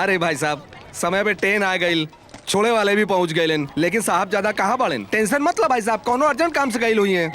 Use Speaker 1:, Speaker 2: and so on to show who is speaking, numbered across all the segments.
Speaker 1: रे भाई साहब, समय पे ट्रेन आ गई, छोड़े वाले भी पहुंच गए, लेकिन साहब ज्यादा कहाँ बढ़े। टेंशन मतलब भाई साहब, कोनो अर्जेंट काम से गई हुई है।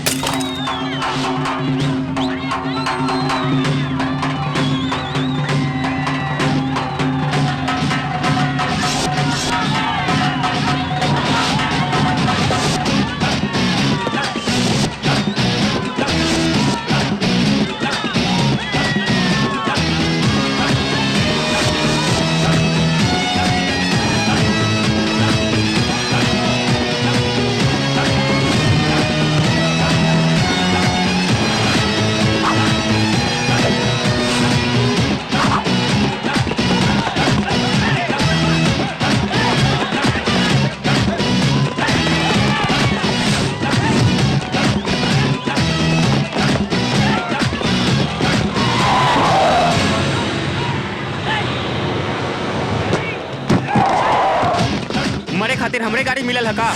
Speaker 2: खातिर हमरे गाड़ी मिलल है का?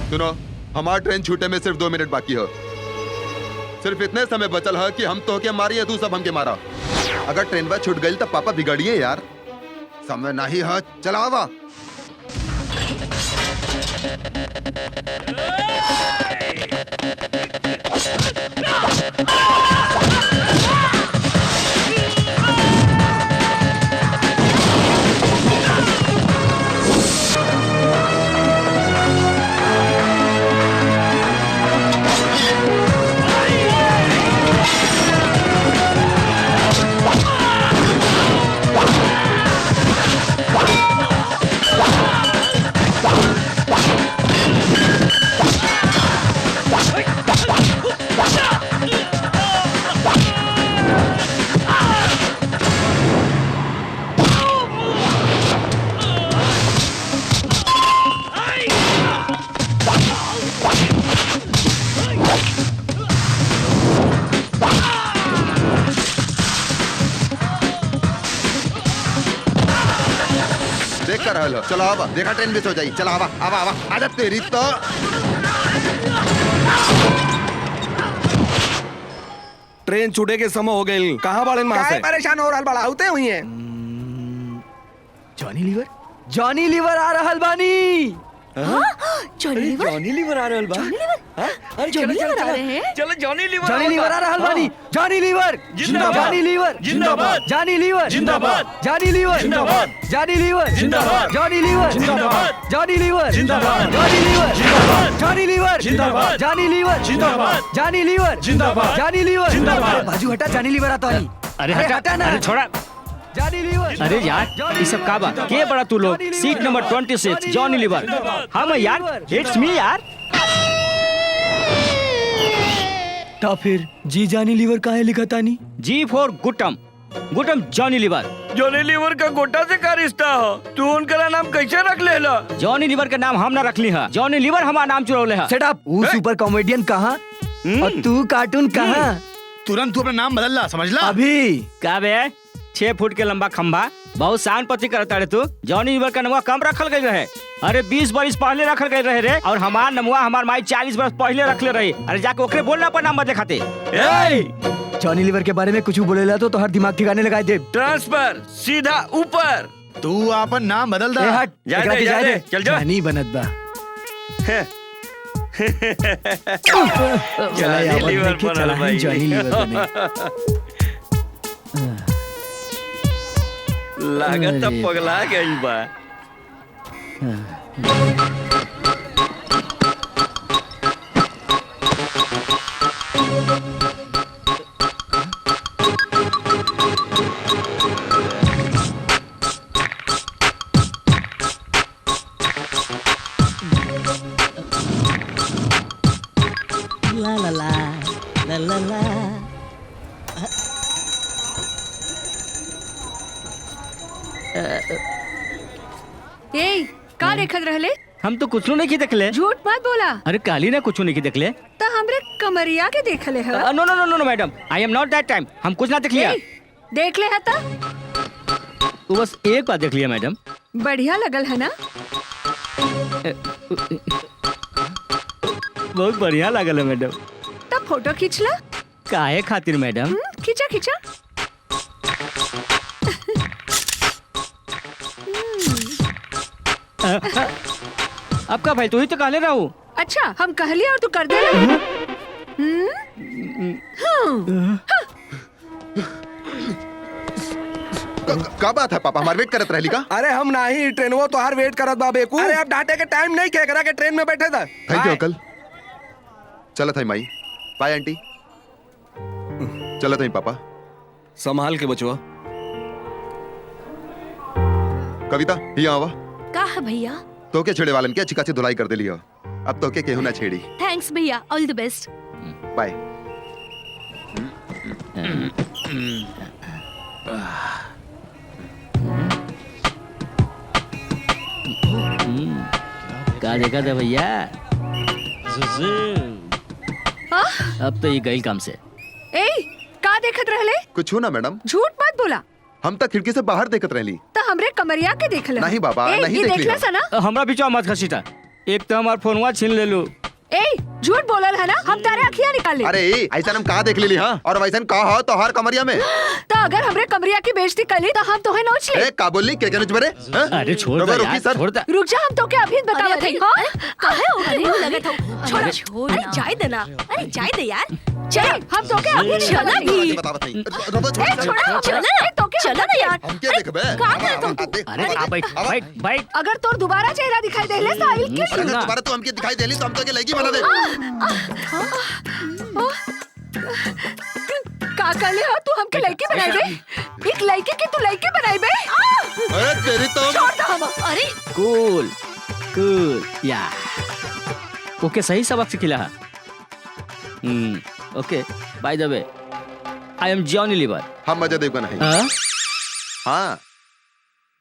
Speaker 3: सुनो, हमारा ट्रेन छूटे में सिर्फ 2 मिनट बाकी है। सिर्फ इतने समय बचल है कि हम तो के मारी है, तू सब हमके मारा। अगर ट्रेन बस छूट गई तो पापा बिगड़िए यार। समय नहीं है, चलावा। चलो आवा, देखा ट्रेन मिस हो जाई। चलो आवा आवा आवा, आजा तेरी तो।
Speaker 1: ट्रेन छूटे के समय हो गई, कहाँ बाड़न वहां से?
Speaker 4: परेशान हो रहल बड़ा होते हुई है।
Speaker 5: जॉनी लीवर आ रहल बानी।
Speaker 6: जॉनी लीवर आ रहल बा।
Speaker 5: अरे
Speaker 6: जॉनी लीवर आ रहे हैं।
Speaker 5: चलो जॉनी लीवर आ रहल बानी। जॉनी लीवर जिंदाबाद, जॉनी लीवर जिंदाबाद, जॉनी लीवर जिंदाबाद, जॉनी लीवर जिंदाबाद, जॉनी लीवर जिंदाबाद, जॉनी लीवर जिंदाबाद, जॉनी लीवर जिंदाबाद, जॉनी लीवर जिंदाबाद, जॉनी लीवर जिंदाबाद, जॉनी लीवर जिंदाबाद, जॉनी लीवर जिंदाबाद, जॉनी लीवर जिंदाबाद। बाजू हटा, जॉनी लीवर आता है।
Speaker 2: अरे हटा ना, अरे छोड़ा।
Speaker 5: जॉनी लीवर।
Speaker 2: अरे यार ये सब का बात? के बड़ा तू लोग? Seat number 26 Johnny Lever. हाँ मैं यार, इट्स मी यार।
Speaker 5: तो फिर जी जॉनी लीवर काहे लिखा तानी?
Speaker 2: G for Gutam, Gutam Johnny Lever.
Speaker 5: जॉनी लीवर का गोटा से का रिश्ता हो? तू उनका नाम कैसे रख लेला?
Speaker 2: जॉनी लीवर का नाम हम ना रखली है, जॉनी लीवर हमारा नाम चुरौले है।
Speaker 5: Set up. वो सुपर कॉमेडियन कहाँ और तू कार्टून कहाँ?
Speaker 7: तुरंत तू अपना नाम बदल, समझ ला
Speaker 5: अभी।
Speaker 2: का बे 6 फुट के लंबा खंबा, बहुत शान पति करता रे तू। जॉनी लीवर का नमवा कम रखल गई रहे। अरे 20 बरस पहले रखल गई रहे रे, और हमार नमवा हमार माई 40 बरस पहले रखले रही। अरे जाके ओकरे बोलना पर नाम बदले खाते।
Speaker 5: जॉनी लीवर के बारे में कुछ बोलेला तो हर दिमाग ठिकाने लगाए दे।
Speaker 7: ट्रांसफर सीधा ऊपर। तू अपन नाम बदल दा।
Speaker 5: हट,
Speaker 7: चल जा।
Speaker 5: नहीं बनत बा।
Speaker 7: जॉनी लीवर बनल भाई।
Speaker 5: जॉनी लीवर बने।
Speaker 7: लागत पगला गई बा।
Speaker 6: ला ला ला ला ला ला।
Speaker 4: ए का देखत रहले?
Speaker 2: हम तो कुछ नहीं देखले।
Speaker 4: झूठ मत बोला।
Speaker 2: अरे काली ना कुछ नहीं देखले।
Speaker 4: तो हमरे कमरिया के देखले है।
Speaker 2: No no no no madam, I am not that time. हम कुछ ना देख लिया।
Speaker 4: देख ले हता?
Speaker 2: तो बस एक बार देख लिया मैडम।
Speaker 4: बढ़िया लगल है ना?
Speaker 2: बहुत बढ़िया लगल है मैडम।
Speaker 4: तब फोटो खींचला?
Speaker 2: काहे खातिर मैडम?
Speaker 4: खींचा खींचा।
Speaker 2: आपका भाई तू ही तो कहले रहू।
Speaker 4: अच्छा हम कहली और तू कर दे।
Speaker 3: का बात है पापा, हमारे वेट करत रहली का?
Speaker 1: अरे हम नहीं, ट्रेनवा तो हर वेट करत बा बेकू। अरे अब डांटे के टाइम नहीं के करा के ट्रेन में बैठे था।
Speaker 3: Thank you uncle. चला था माई। By aunty. चला था पापा।
Speaker 1: संभाल के बचवा।
Speaker 3: कविता ही आवा।
Speaker 6: का है भैया?
Speaker 3: तो के छेड़े वालन के अच्छी खासी धुलाई कर देली हो। अब तो के केहू ना छेड़ी।
Speaker 6: थैंक्स भैया, ऑल द बेस्ट।
Speaker 3: बाय।
Speaker 2: का देखा था भैया? अब तो ये गई काम से।
Speaker 4: ए का देखत रहले?
Speaker 3: कुछ ना मैडम।
Speaker 4: झूठ मत बोला।
Speaker 3: हम तक खिड़की से बाहर देखत रहली।
Speaker 4: तो हमरे कमरिया के देखले।
Speaker 3: नहीं बाबा, नहीं देख
Speaker 4: देखले
Speaker 3: लिया।
Speaker 4: सा ना?
Speaker 2: हमरा बीचवा मत खसीटा। एक तो हमार फोनवा छीन ले लू।
Speaker 4: ए झूठ बोलल है ना? हम तारे अखियां निकाल ले।
Speaker 3: अरे ऐसा हम कहा देख लेली हाँ? और वैसा कहा हो तो हर कमरिया में।
Speaker 4: तो अगर हमरे कमरिया की बेइज्जती कर ली तो हम तोहे नोच ले।
Speaker 3: ए का बोलली के नुच बरे?
Speaker 2: अरे छोड़ दे
Speaker 3: रुकी
Speaker 2: यार,
Speaker 3: सर।
Speaker 2: छोड़ दे।
Speaker 4: रुक जा, हम तो के अभी बतावत हई। हां
Speaker 6: काहे उगरे लगत हो?
Speaker 4: छोड़
Speaker 6: छोड़, अरे जाए दे ना। अरे जाए दे यार।
Speaker 4: चल हम तो के अभी
Speaker 6: चला भी।
Speaker 3: बतावत नहीं।
Speaker 4: छोड़ा चला तो के
Speaker 6: चला ना यार।
Speaker 3: हम क्या देखबे?
Speaker 6: का करत हो?
Speaker 2: अरे आ बैठ बैठ बैठ।
Speaker 4: अगर तोर दोबारा चेहरा दिखाई देले तो आइल के
Speaker 3: अगर दोबारा तू हमके दिखाई देली तो हम तो के लड़की बना दे।
Speaker 4: का कहले हो तू हमके लड़की बनाई बे? एक लड़की की तू लड़की बनाई बे?
Speaker 3: अरे तेरी तो
Speaker 4: छोड़ दो हम।
Speaker 6: अरे
Speaker 2: कूल कूल या। ओके सही सबक सिखिला है। Okay by the way I am Johnny Lever.
Speaker 3: हम मजा देगा नहीं। हाँ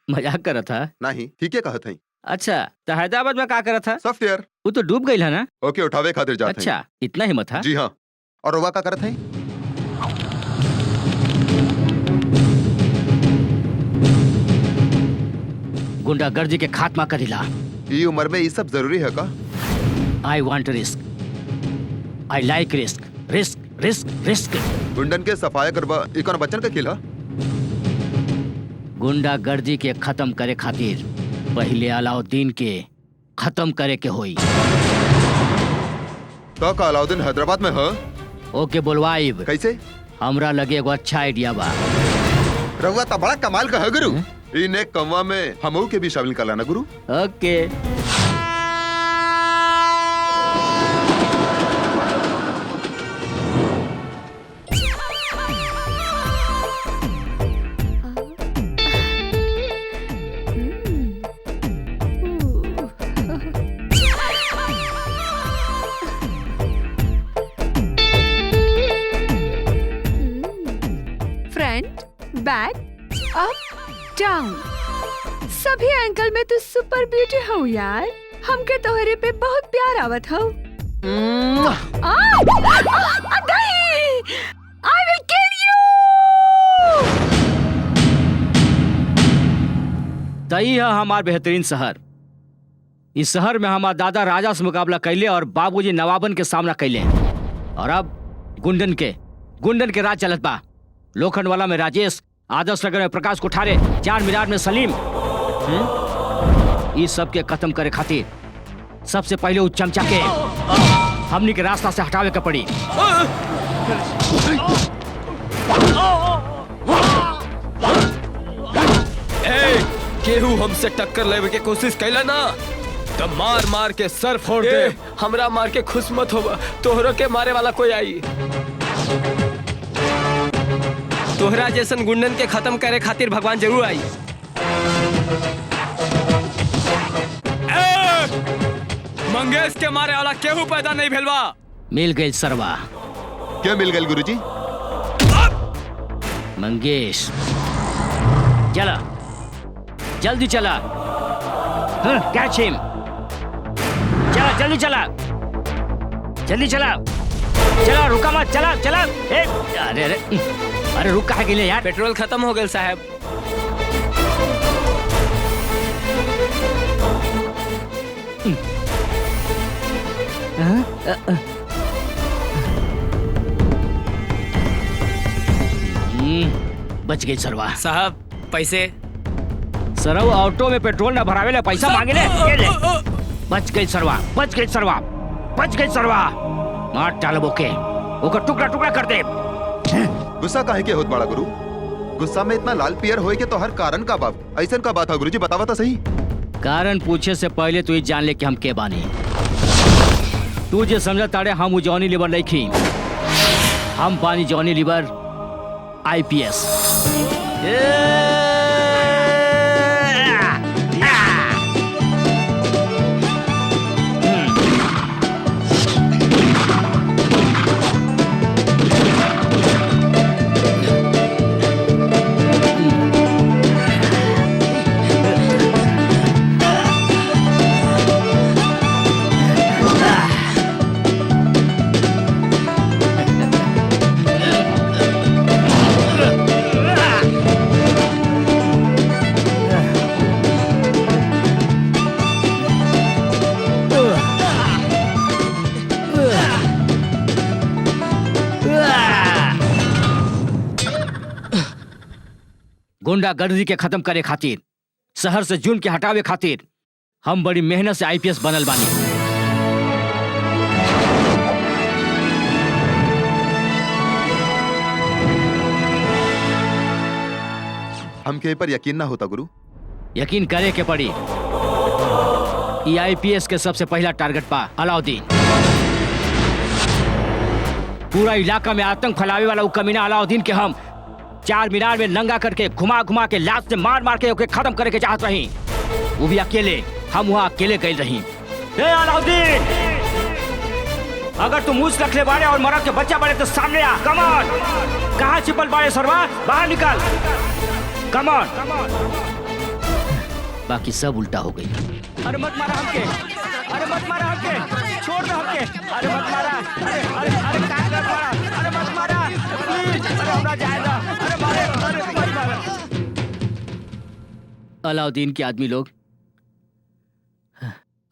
Speaker 2: मजाक कर रहा था।
Speaker 3: नहीं ठीक है कहत है।
Speaker 2: अच्छा तो हैदराबाद में क्या कर रहा था?
Speaker 3: सॉफ्टवेयर।
Speaker 2: वो तो डूब गई है ना?
Speaker 3: ओके उठावे खातिर जाते हैं।
Speaker 2: अच्छा इतना हिम्मत है?
Speaker 3: जी हाँ। और रोवा का करत है?
Speaker 2: गुंडागर्दी के खात्मा करीला।
Speaker 3: ये उम्र में ये सब जरूरी है का?
Speaker 2: I want risk, I like risk, risk risk risk.
Speaker 3: गुंडन के सफाया करवा इकोन बच्चन का खेला।
Speaker 2: गुंडागर्दी के खत्म करे खातिर पहले अलाउद्दीन के खत्म करे के होई।
Speaker 3: तो का अलाउद्दीन हैदराबाद में है?
Speaker 2: ओके बोलवाइब।
Speaker 3: कैसे?
Speaker 2: हमरा लगे एगो अच्छा आइडिया बा।
Speaker 3: रहुआ तो बड़ा कमाल का है गुरु। इन्हें कमवा में हमहू के भी शामिल कर लाना गुरु।
Speaker 2: ओके
Speaker 4: फ्रंट बैक अप डाउन सभी एंगल में तू सुपर ब्यूटी हो यार। हमके तोहरे पे बहुत प्यार आवत हो। I will kill you.
Speaker 2: तई है हमार बेहतरीन शहर। इस शहर में हमार दादा राजा से मुकाबला कैले और बाबूजी नवाबन के सामना कैले। और अब गुंडन के राज चलत बा। लोखंडवाला में राजेश, आदर्श नगर में प्रकाश कोठारे, चार मीनार में सलीम। इस सब के खत्म करे खातिर सबसे पहले उस चमचा के हमनी के रास्ता से हटावे के पड़ी।
Speaker 8: केहू हमसे टक्कर लेवे के कोशिश कैला ना तो मार मार के सर फोड़ दे। हमरा मार के खुश मत होबा, तोहरो के मारे वाला कोई आई। तोहरा जैसन गुंडन के खत्म करे खातिर भगवान जरूर आई। मंगेश के मारे वाला केहू पैदा नहीं भेलवा।
Speaker 2: मिल गई सरवा।
Speaker 3: क्या मिल गई गुरुजी?
Speaker 2: मंगेश चला जल्दी चला। कैच हिम। चला जल्दी चला, जल्दी चला, चला रुका मत, चला चला। अरे अरे अरे रुक कहाँ के लिए यार?
Speaker 8: पेट्रोल खत्म हो गया साहब।
Speaker 2: बच गई सरवा।
Speaker 8: साहब पैसे।
Speaker 2: सरव ऑटो में पेट्रोल न भरावे ले पैसा मांगे ले, ये ले। बच गई सरवा, बच गई सरवा, बच गई सरवा। मार डालो के, ओकर टुकड़ा टुकड़ा कर दे।
Speaker 3: गुस्सा काहे के होत बड़ा गुरु? गुस्सा में इतना लाल पियर होए के तो हर कारण का बाप ऐसन का बात है गुरुजी, बतावा तो सही।
Speaker 2: कारण पूछे से पहले तू जान ले कि हम के बानी। तू जे समझा ताड़े हम जॉनी लीवर नहीं खी, हम बानी जॉनी लीवर IPS। गुंडागर्दी के खत्म करे खातिर, शहर से जुर्म के हटावे खातिर हम बड़ी मेहनत से IPS बनल बानी।
Speaker 3: हमके पर यकीन ना होता गुरु।
Speaker 2: यकीन करे के पड़ी। ई IPS के सबसे पहला टारगेट पा अलाउद्दीन। पूरा इलाका में आतंक फैलावे वाला वो कमीना अलाउद्दीन के हम चार मीनार में नंगा करके घुमा घुमा के लात से मार मार के ओके खत्म करे के चाहत रही। वो भी अकेले, हम वहाँ अकेले गए रही। ए अलाउद्दीन, अगर तुम मूछ रख ले बाड़े और मरद के बच्चा बड़े तो सामने आ। कम ऑन, कहाँ छिपल बाड़े सरवा? बाहर निकल, कम ऑन। बाकी सब उल्टा हो गई। अरे मत मारा हमके, अरे मत मारा हमके, छोड़ दो हमके। अरे मत मारा, अरे अरे अरे काय मत मारा, अरे मत मारा प्लीज, अरे हमरा जाएगा, अरे मारे, अरे मत मारा। अलाउद्दीन के आदमी लोग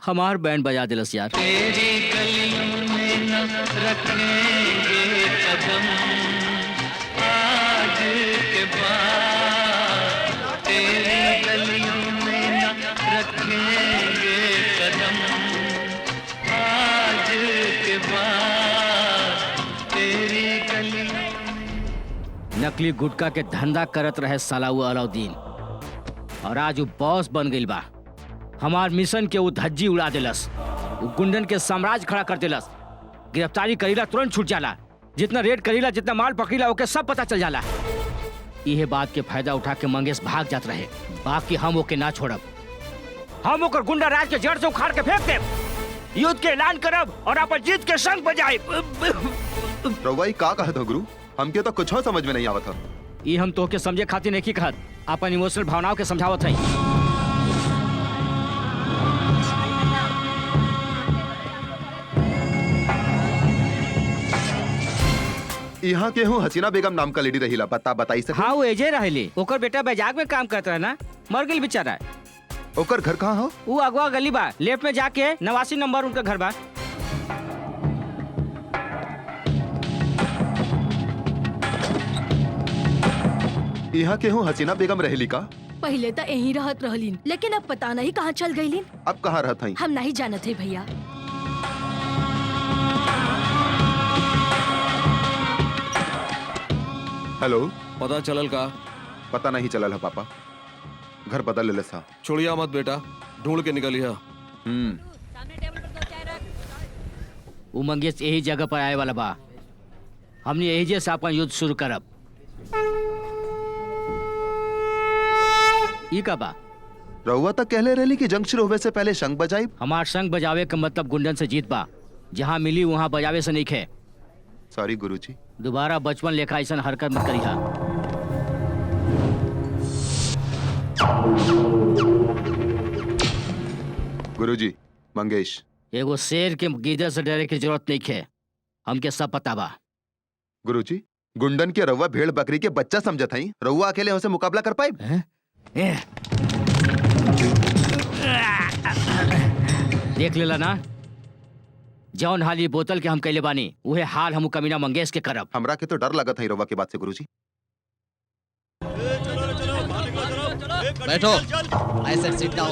Speaker 2: हमार बैंड बजा दिलस यार। तेरी गलियों में न रखेंगे कदम आज के बाद, तेरी गलियों में न रखेंगे कदम आज के बाद, तेरी गलियों। नकली गुटखा के धंधा करत रहे साला वो अलाउद्दीन, और आज वो बॉस बन गई बा। हमार मिशन के वो धज्जी उड़ा दिलस, वो गुंडन के साम्राज्य खड़ा कर दिलस। गिरफ्तारी करीला तुरंत छूट जाला, जितना रेड करीला, जितना माल पकड़ीला ओके सब पता चल जाला। यह बात के फायदा उठा के मंगेश भाग जात रहे। बाकी हम ओके ना छोड़ब, हम ओकर गुंडा राज के जड़ से उखाड़ के फेंक देब, युद्ध के ऐलान करब और अपन जीत के संग बजाइब।
Speaker 3: रउआ का कहत हो गुरु? हमके तो कुछ समझ में नहीं आवत था।
Speaker 2: ये हम तोहके समझे खातिर नहीं कहत, अपन इमोशनल भावनाओं के समझावत है।
Speaker 3: यहाँ के हूँ हसीना बेगम नाम का लेडी रहीला, पता बताई सके?
Speaker 2: हाँ वो एजे रहेली, ओकर बेटा बैजाग में काम करता है ना, मर गई बेचारा।
Speaker 3: ओकर घर कहाँ हो?
Speaker 2: वो अगवा गली बा, लेफ्ट में जाके 89 नंबर उनका घर बा।
Speaker 3: यहाँ के हूँ हसीना बेगम रहेली का?
Speaker 6: पहले तो यहीं रहत रहलीन, लेकिन अब पता नहीं कहाँ चल गईलीन।
Speaker 3: अब कहाँ रहत हई?
Speaker 6: हम नहीं जानत है भैया।
Speaker 3: हेलो,
Speaker 1: पता चलल का?
Speaker 3: पता नहीं चलल है पापा, घर बदल ले सा।
Speaker 1: छोड़िया मत बेटा, ढूंढ के निकलिया।
Speaker 2: वो मंगेश यही जगह पर आए वाला बा, हमने यही जैसे अपन युद्ध शुरू करब। ई का बा?
Speaker 3: रउआ तक कहले रहली कि जंग शुरू होवे से पहले शंख बजाई।
Speaker 2: हमार शंख बजावे का मतलब गुंडन से जीत बा, जहाँ मिली वहाँ बजावे से नहीं खे।
Speaker 3: सॉरी गुरुजी।
Speaker 2: दोबारा बचपन लेखा ऐसा हरकत मत करिहा।
Speaker 3: गुरुजी, मंगेश।
Speaker 2: एगो शेर के गीदड़ से डरे की जरूरत नहीं है, हमके सब पता बा।
Speaker 3: गुरुजी, गुंडन के रउआ भेड़ बकरी के बच्चा समझत हई, रउआ अकेले उसे मुकाबला कर पाई?
Speaker 2: देख लेला ना, जौन हाल ये बोतल के हम कैले बानी उहे हाल हम कमीना मंगेश के करब।
Speaker 3: हमरा के तो डर लगत हई रउआ के बात से गुरुजी।
Speaker 5: बैठो। I said sit down.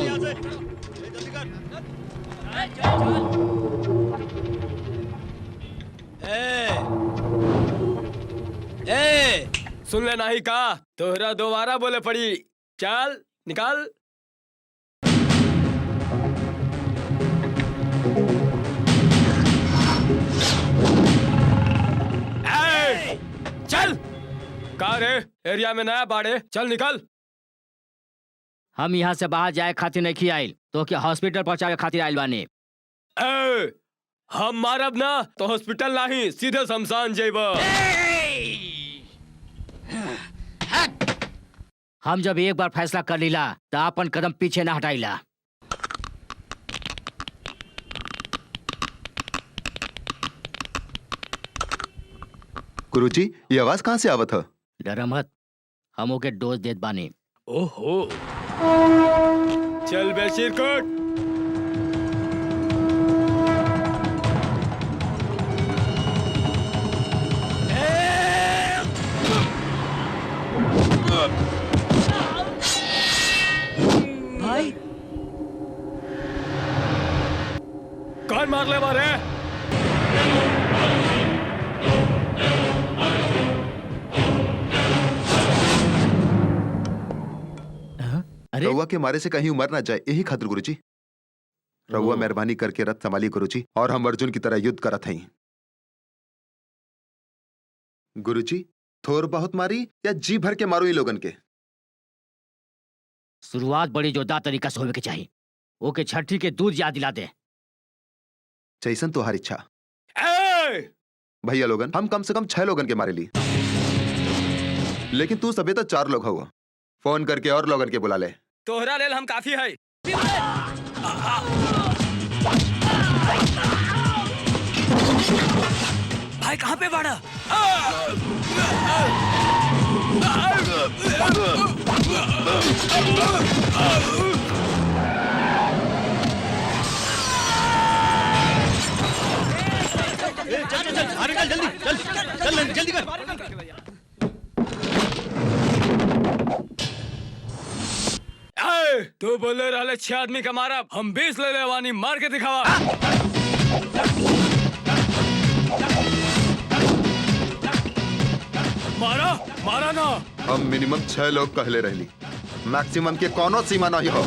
Speaker 8: सुन ले नहीं का, तोहरा दोबारा बोले पड़ी। चल निकाल। चल। का रे, एरिया में नया बाड़े, चल निकल।
Speaker 2: हम यहाँ से बाहर जाए खातिर नहीं आइल, तो क्या हॉस्पिटल पहुँचावे खातिर आइल बानी।
Speaker 8: हम मारब ना तो हॉस्पिटल नहीं, सीधे शमशान जेबा।
Speaker 2: हम जब एक बार फैसला कर लीला तो अपन कदम पीछे ना हटाइला।
Speaker 3: गुरुजी, ये आवाज कहाँ से आवत है?
Speaker 2: डर मत, हम ओके डोज देत बानी।
Speaker 8: ओहो, चल बेशीर कोट।
Speaker 5: भाई,
Speaker 8: कौन मार ले मारे?
Speaker 3: रउआ के मारे से कहीं उमर ना जाए, यही खातिर गुरुजी। रउआ मेहरबानी करके रथ संभाली गुरुजी, और हम अर्जुन की तरह युद्ध करत हई। गुरुजी, थोर बहुत मारी या जी भर के मारू ई लोगन के?
Speaker 2: शुरुआत बड़ी जोरदार तरीका से होवे के चाहिए। ओके छठी के दूध याद दिला दे।
Speaker 3: जैसन तुहार इच्छा। भैया लोगन, हम कम से कम 6 लोगन के मारे ली, लेकिन तू सबे तो 4 लोग हुआ। फोन करके और लोगन के बुला ले।
Speaker 8: तोहरा लेल हम काफी है। भाई कहाँ पे बाड़ा?
Speaker 5: जल्दी कर।
Speaker 8: तू बोले रहले 6 आदमी का मारा, हम 20 ले ले वानी, मार के दिखावा। मारा मारा ना।
Speaker 3: हम मिनिमम 6 लोग कहले रहली, मैक्सिमम के कोनो सीमा नहीं हो।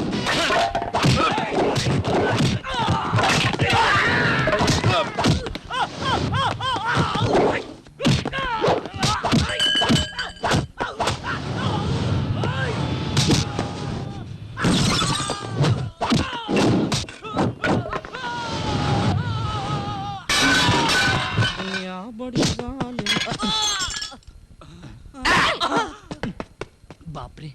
Speaker 5: बाप रे।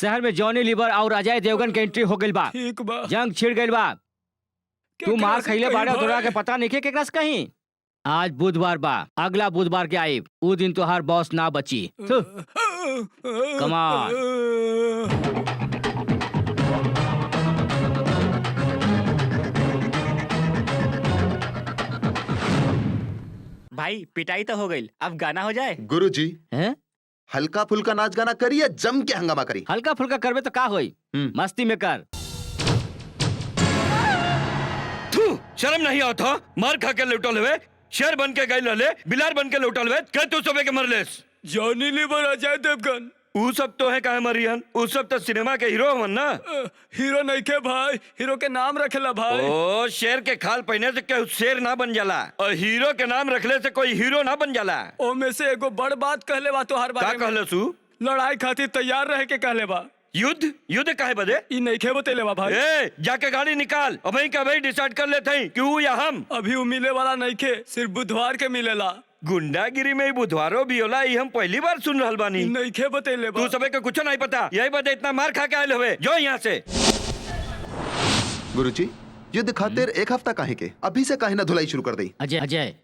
Speaker 2: शहर में जॉनी लीवर और अजय देवगन के एंट्री हो गइल बा।
Speaker 8: ठीक बा।
Speaker 2: जंग छिड़ गइल बा। तू मार खइले बाड़े और तोरा के पता नहीं के केकरा से कहीं। आज बुधवार बा, अगला बुधवार के आई उ दिन तोहार बॉस ना बची। Come on.
Speaker 9: भाई पिटाई तो हो गई, अब गाना हो जाए।
Speaker 3: गुरुजी
Speaker 2: हैं?
Speaker 3: हल्का फुल्का नाच गाना करिए, जम के हंगामा करी।
Speaker 2: हल्का फुल्का करबे तो का होई, मस्ती में कर।
Speaker 7: थू, शर्म नहीं आता? मार खा के लौटल हुए, शेर बन के गए लले, बिलार बन के लौटल हुए, कह तू सबे के मरलेस।
Speaker 8: जॉनी लीवर, अजय देवगन,
Speaker 7: ऊ सब तो है काहे मरियन? ऊ सब तो सिनेमा के हीरो हवन ना।
Speaker 8: हीरो नहीं के भाई, हीरो के नाम रखेला भाई।
Speaker 7: ओ, शेर के खाल पहने से केहू शेर ना बन जाला, और हीरो के नाम रखले से कोई हीरो ना बन जाला।
Speaker 8: ओ में से एगो बड़ बात कहले बा तोहार बारे में।
Speaker 7: का कहले सू?
Speaker 8: लड़ाई खातिर तैयार रहे के कहले बा।
Speaker 7: युद्ध? युद्ध काहे बदे?
Speaker 8: ई नहीं खे बतेले बा भाई।
Speaker 7: ए, जाके गाड़ी निकाल, अभी का भाई डिसाइड कर लेते हैं कि ऊ या हम।
Speaker 8: अभी ऊ मिले वाला नहीं खे, सिर्फ बुधवार के मिलेला।
Speaker 7: गुंडागिरी में बुधवारों भी होला, ये हम पहली बार सुन रहल बानी।
Speaker 8: नहीं खे बतेले बा।
Speaker 7: तू सबे के कुछ नहीं पता, यही बदे इतना मार खा के आयल हुए। जो यहाँ से।
Speaker 3: गुरुजी युद्ध खातिर एक हफ्ता काहे के, अभी से काहे ना धुलाई शुरू कर दी।
Speaker 2: अजय अजय,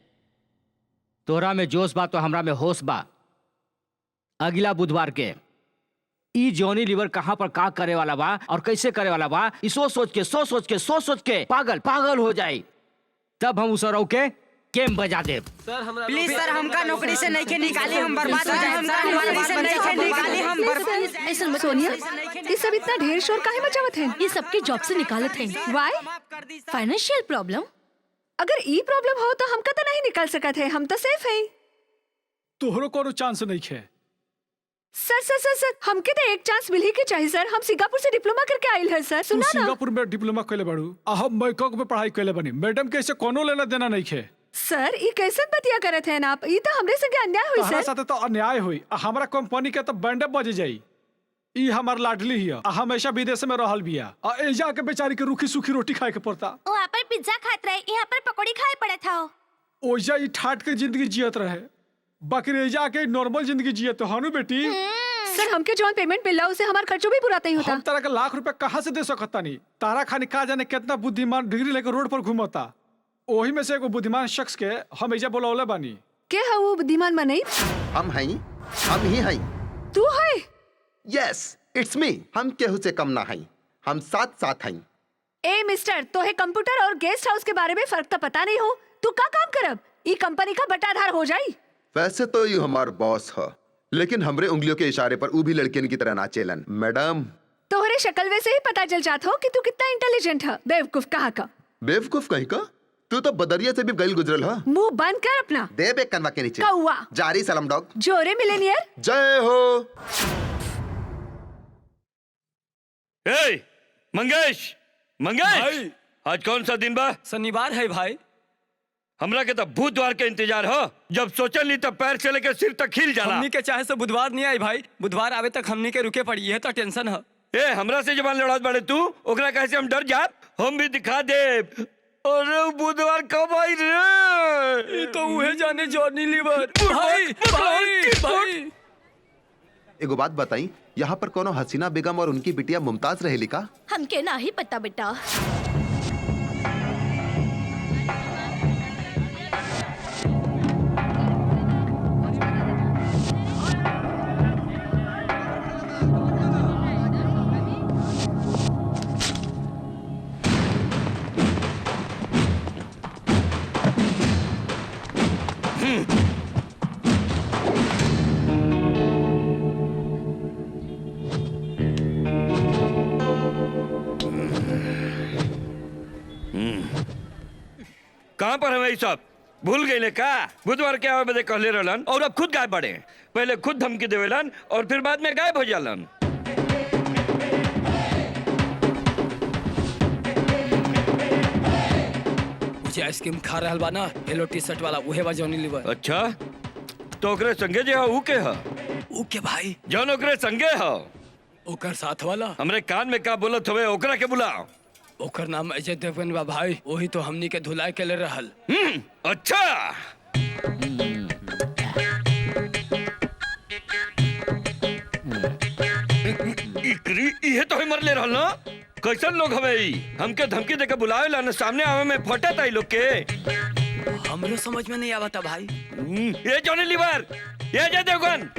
Speaker 2: तोरा में जोश बा तो हमरा में होश बा। अगला बुधवार के ई जॉनी लीवर कहाँ पर का करे वाला बा और कैसे करे वाला बा, ई सोच के पागल पागल हो जाए। तब हम उस रौ के गेम बजा दे।
Speaker 10: प्लीज सर, हमका नौकरी से नहीं के निकाली, हम बर्बाद हो जाए। हमका नौकरी से नहीं के निकाली, हम बर्बाद।
Speaker 6: ऐसा मत
Speaker 4: सोनिया, ये सब इतना ढेर शोर काहे मचावत है?
Speaker 6: ये सबके जॉब से निकालत हैं।
Speaker 4: वाई?
Speaker 6: Financial problem.
Speaker 4: अगर ई प्रॉब्लम हो तो हमका तो नहीं निकाल सकत है, हम तो सेफ है।
Speaker 8: तोहरो कोनो चांस नहीं खे।
Speaker 4: सर, हमके तो एक चांस मिल ही के चाहिए सर। हम सिंगापुर से डिप्लोमा करके आइल है सर, सुना ना।
Speaker 8: सिंगापुर में डिप्लोमा कैले बाड़ू, हम बैंकॉक में पढ़ाई कैले बनी। मैडम के ऐसे कोनो लेना देना नहीं खे।
Speaker 4: सर ई कैसे बतिया करत हैं आप? ई तो हमरे संगे अन्याय हुई
Speaker 8: तहरा
Speaker 4: सर।
Speaker 8: साथे तो अन्याय हुई। हमारा कंपनी के तो बैंड बज जाई। ई हमार लाडली हिया, हमेशा विदेश में रहल बिया। एजा के बेचारी के रूखी सूखी रोटी खाए के पड़ता।
Speaker 11: वहाँ पर पिज्जा खात रहे, यहाँ पर पकौड़ी खाए पड़ा था।
Speaker 8: ओजा ई ठाट के जिंदगी जियत रहे, बाकी एजा के नॉर्मल जिंदगी जियत हनु बेटी।
Speaker 4: सर हमके जौन पेमेंट मिला उसे हमार खर्चों भी पूरा नहीं होता।
Speaker 8: हम तरह के लाख रुपए कहाँ से दे सकता नहीं। तारा खानी का जाने कितना बुद्धिमान डिग्री लेकर रोड पर घूमता। ओही में से एगो बुद्धिमान शख्स के हम एजा बोलौले बानी।
Speaker 4: के है वो बुद्धिमान मनई?
Speaker 3: हम ही हई।
Speaker 4: तू है?
Speaker 3: Yes it's me. हम केहू से कम ना हई, हम साथ हई।
Speaker 4: ए मिस्टर, तोहे कंप्यूटर और गेस्ट हाउस के बारे में फर्क तो पता नहीं हो। तू का काम करब? ई कंपनी का बटाधार हो जाई।
Speaker 3: वैसे तो ये हमार बॉस है, लेकिन हमरे उंगलियों के इशारे पर ऊ भी लड़कियन की तरह नाचेलन। मैडम
Speaker 4: तोहरे शक्ल वैसे ही पता चल जात हो कि तू कितना इंटेलिजेंट है। बेवकूफ कहाँ का।
Speaker 3: बेवकूफ कहीं का? तू तो बदरिया से भी गल गुजरल है।
Speaker 4: मुंह बंद कर अपना।
Speaker 3: दे बे कनवा के नीचे।
Speaker 4: कौवा।
Speaker 3: जारी सलाम डॉग।
Speaker 4: जोरे मिलेनियर।
Speaker 3: जय हो।
Speaker 7: ए, मंगेश
Speaker 8: भाई।
Speaker 7: आज कौन सा दिन बा?
Speaker 8: शनिवार है भाई।
Speaker 7: हमरा के तो बुधवार के इंतजार हो। जब सोचल ली तब पैर से लेकर सिर तक खिल जाला।
Speaker 8: हमनी के चाहे से बुधवार नहीं आई भाई, बुधवार आवे तक हमनी के रुके पड़ी है तो टेंशन है।
Speaker 7: ए, हमरा से जबान लड़ात बाड़े तू, ओकरा कैसे हम डर जात? हम भी दिखा दे। अरे बुधवार कब आई रे?
Speaker 8: ये तो उहे जाने जॉनी लीवर। भाई।
Speaker 3: एगो बात बताई, यहाँ पर कोनो हसीना बेगम और उनकी बिटिया मुमताज रहेली का?
Speaker 6: हमके ना ही पता बेटा।
Speaker 7: कहाँ पर हमें सब भूल गए का? बुधवार के आवे बदे कहले रहलन और अब खुद गायब पड़े। पहले खुद धमकी देवेलन और फिर बाद में गायब हो जालन।
Speaker 8: मुझे आइसक्रीम खा रहल बा ना, येलो टी शर्ट वाला, उहे बा जॉनी लीवर।
Speaker 7: अच्छा, तो ओकरे संगे जे हो ऊ के ह?
Speaker 8: ऊ के भाई?
Speaker 7: जौन ओकरे संगे हो।
Speaker 8: ओकर साथ वाला?
Speaker 7: हमरे कान में का बोलत हवे, ओकरा के बुलाओ।
Speaker 8: ओकर नाम अजय देवगन बा भाई, वही तो हमनी के धुलाई के ले रहल।
Speaker 7: अच्छा। अरे ये तो ही मर ले रहल ना। कैसन लोग हवे ई? हमके धमकी देके बुलावे ला न, सामने आवे में फटत आई लोग के।
Speaker 8: हमरो समझ में नहीं आवता भाई।
Speaker 7: ये जॉनी लीवर, ये जय देवगन,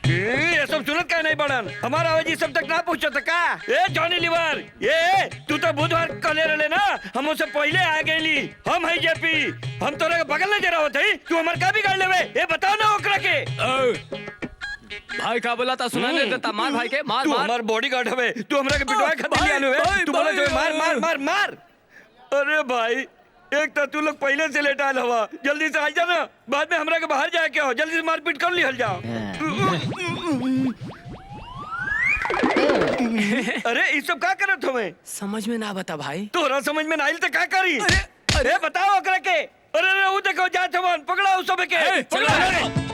Speaker 7: ये सब सुनत का नहीं बड़न? हमारा आवाज सब तक ना पहुंचत का? ए जॉनी लीवर, ये तू तो बुधवार कहले रहले ना, हम उससे पहले आ गईली। हम है जेपी, हम तोरे के बगल में जरा होते ही तू हमार का बिगाड़ लेवे? ये बताओ ना ओकरा के।
Speaker 8: भाई का बोला था सुना नहीं देता, मार भाई के, मार
Speaker 7: तू
Speaker 8: मार।
Speaker 7: हमार बॉडीगार्ड हवे, तू हमरा के पिटवाए खातिर ले आलो है। तू बोले जो मार मार मार मार। अरे भाई, एक तो तू लोग पहले से लेट आयल हवा, जल्दी से आ जा ना, बाद में हमरा के बाहर जाए के हो, जल्दी से मारपीट कर लिहल जाओ। अरे ये सब का करत हवे?
Speaker 8: समझ में ना बता भाई।
Speaker 7: तोरा समझ में ना आइल तो का करी? अरे बताओ ओकरा के। अरे वो देखो जात हवन, पकड़ा उस सब के, पकड़ा।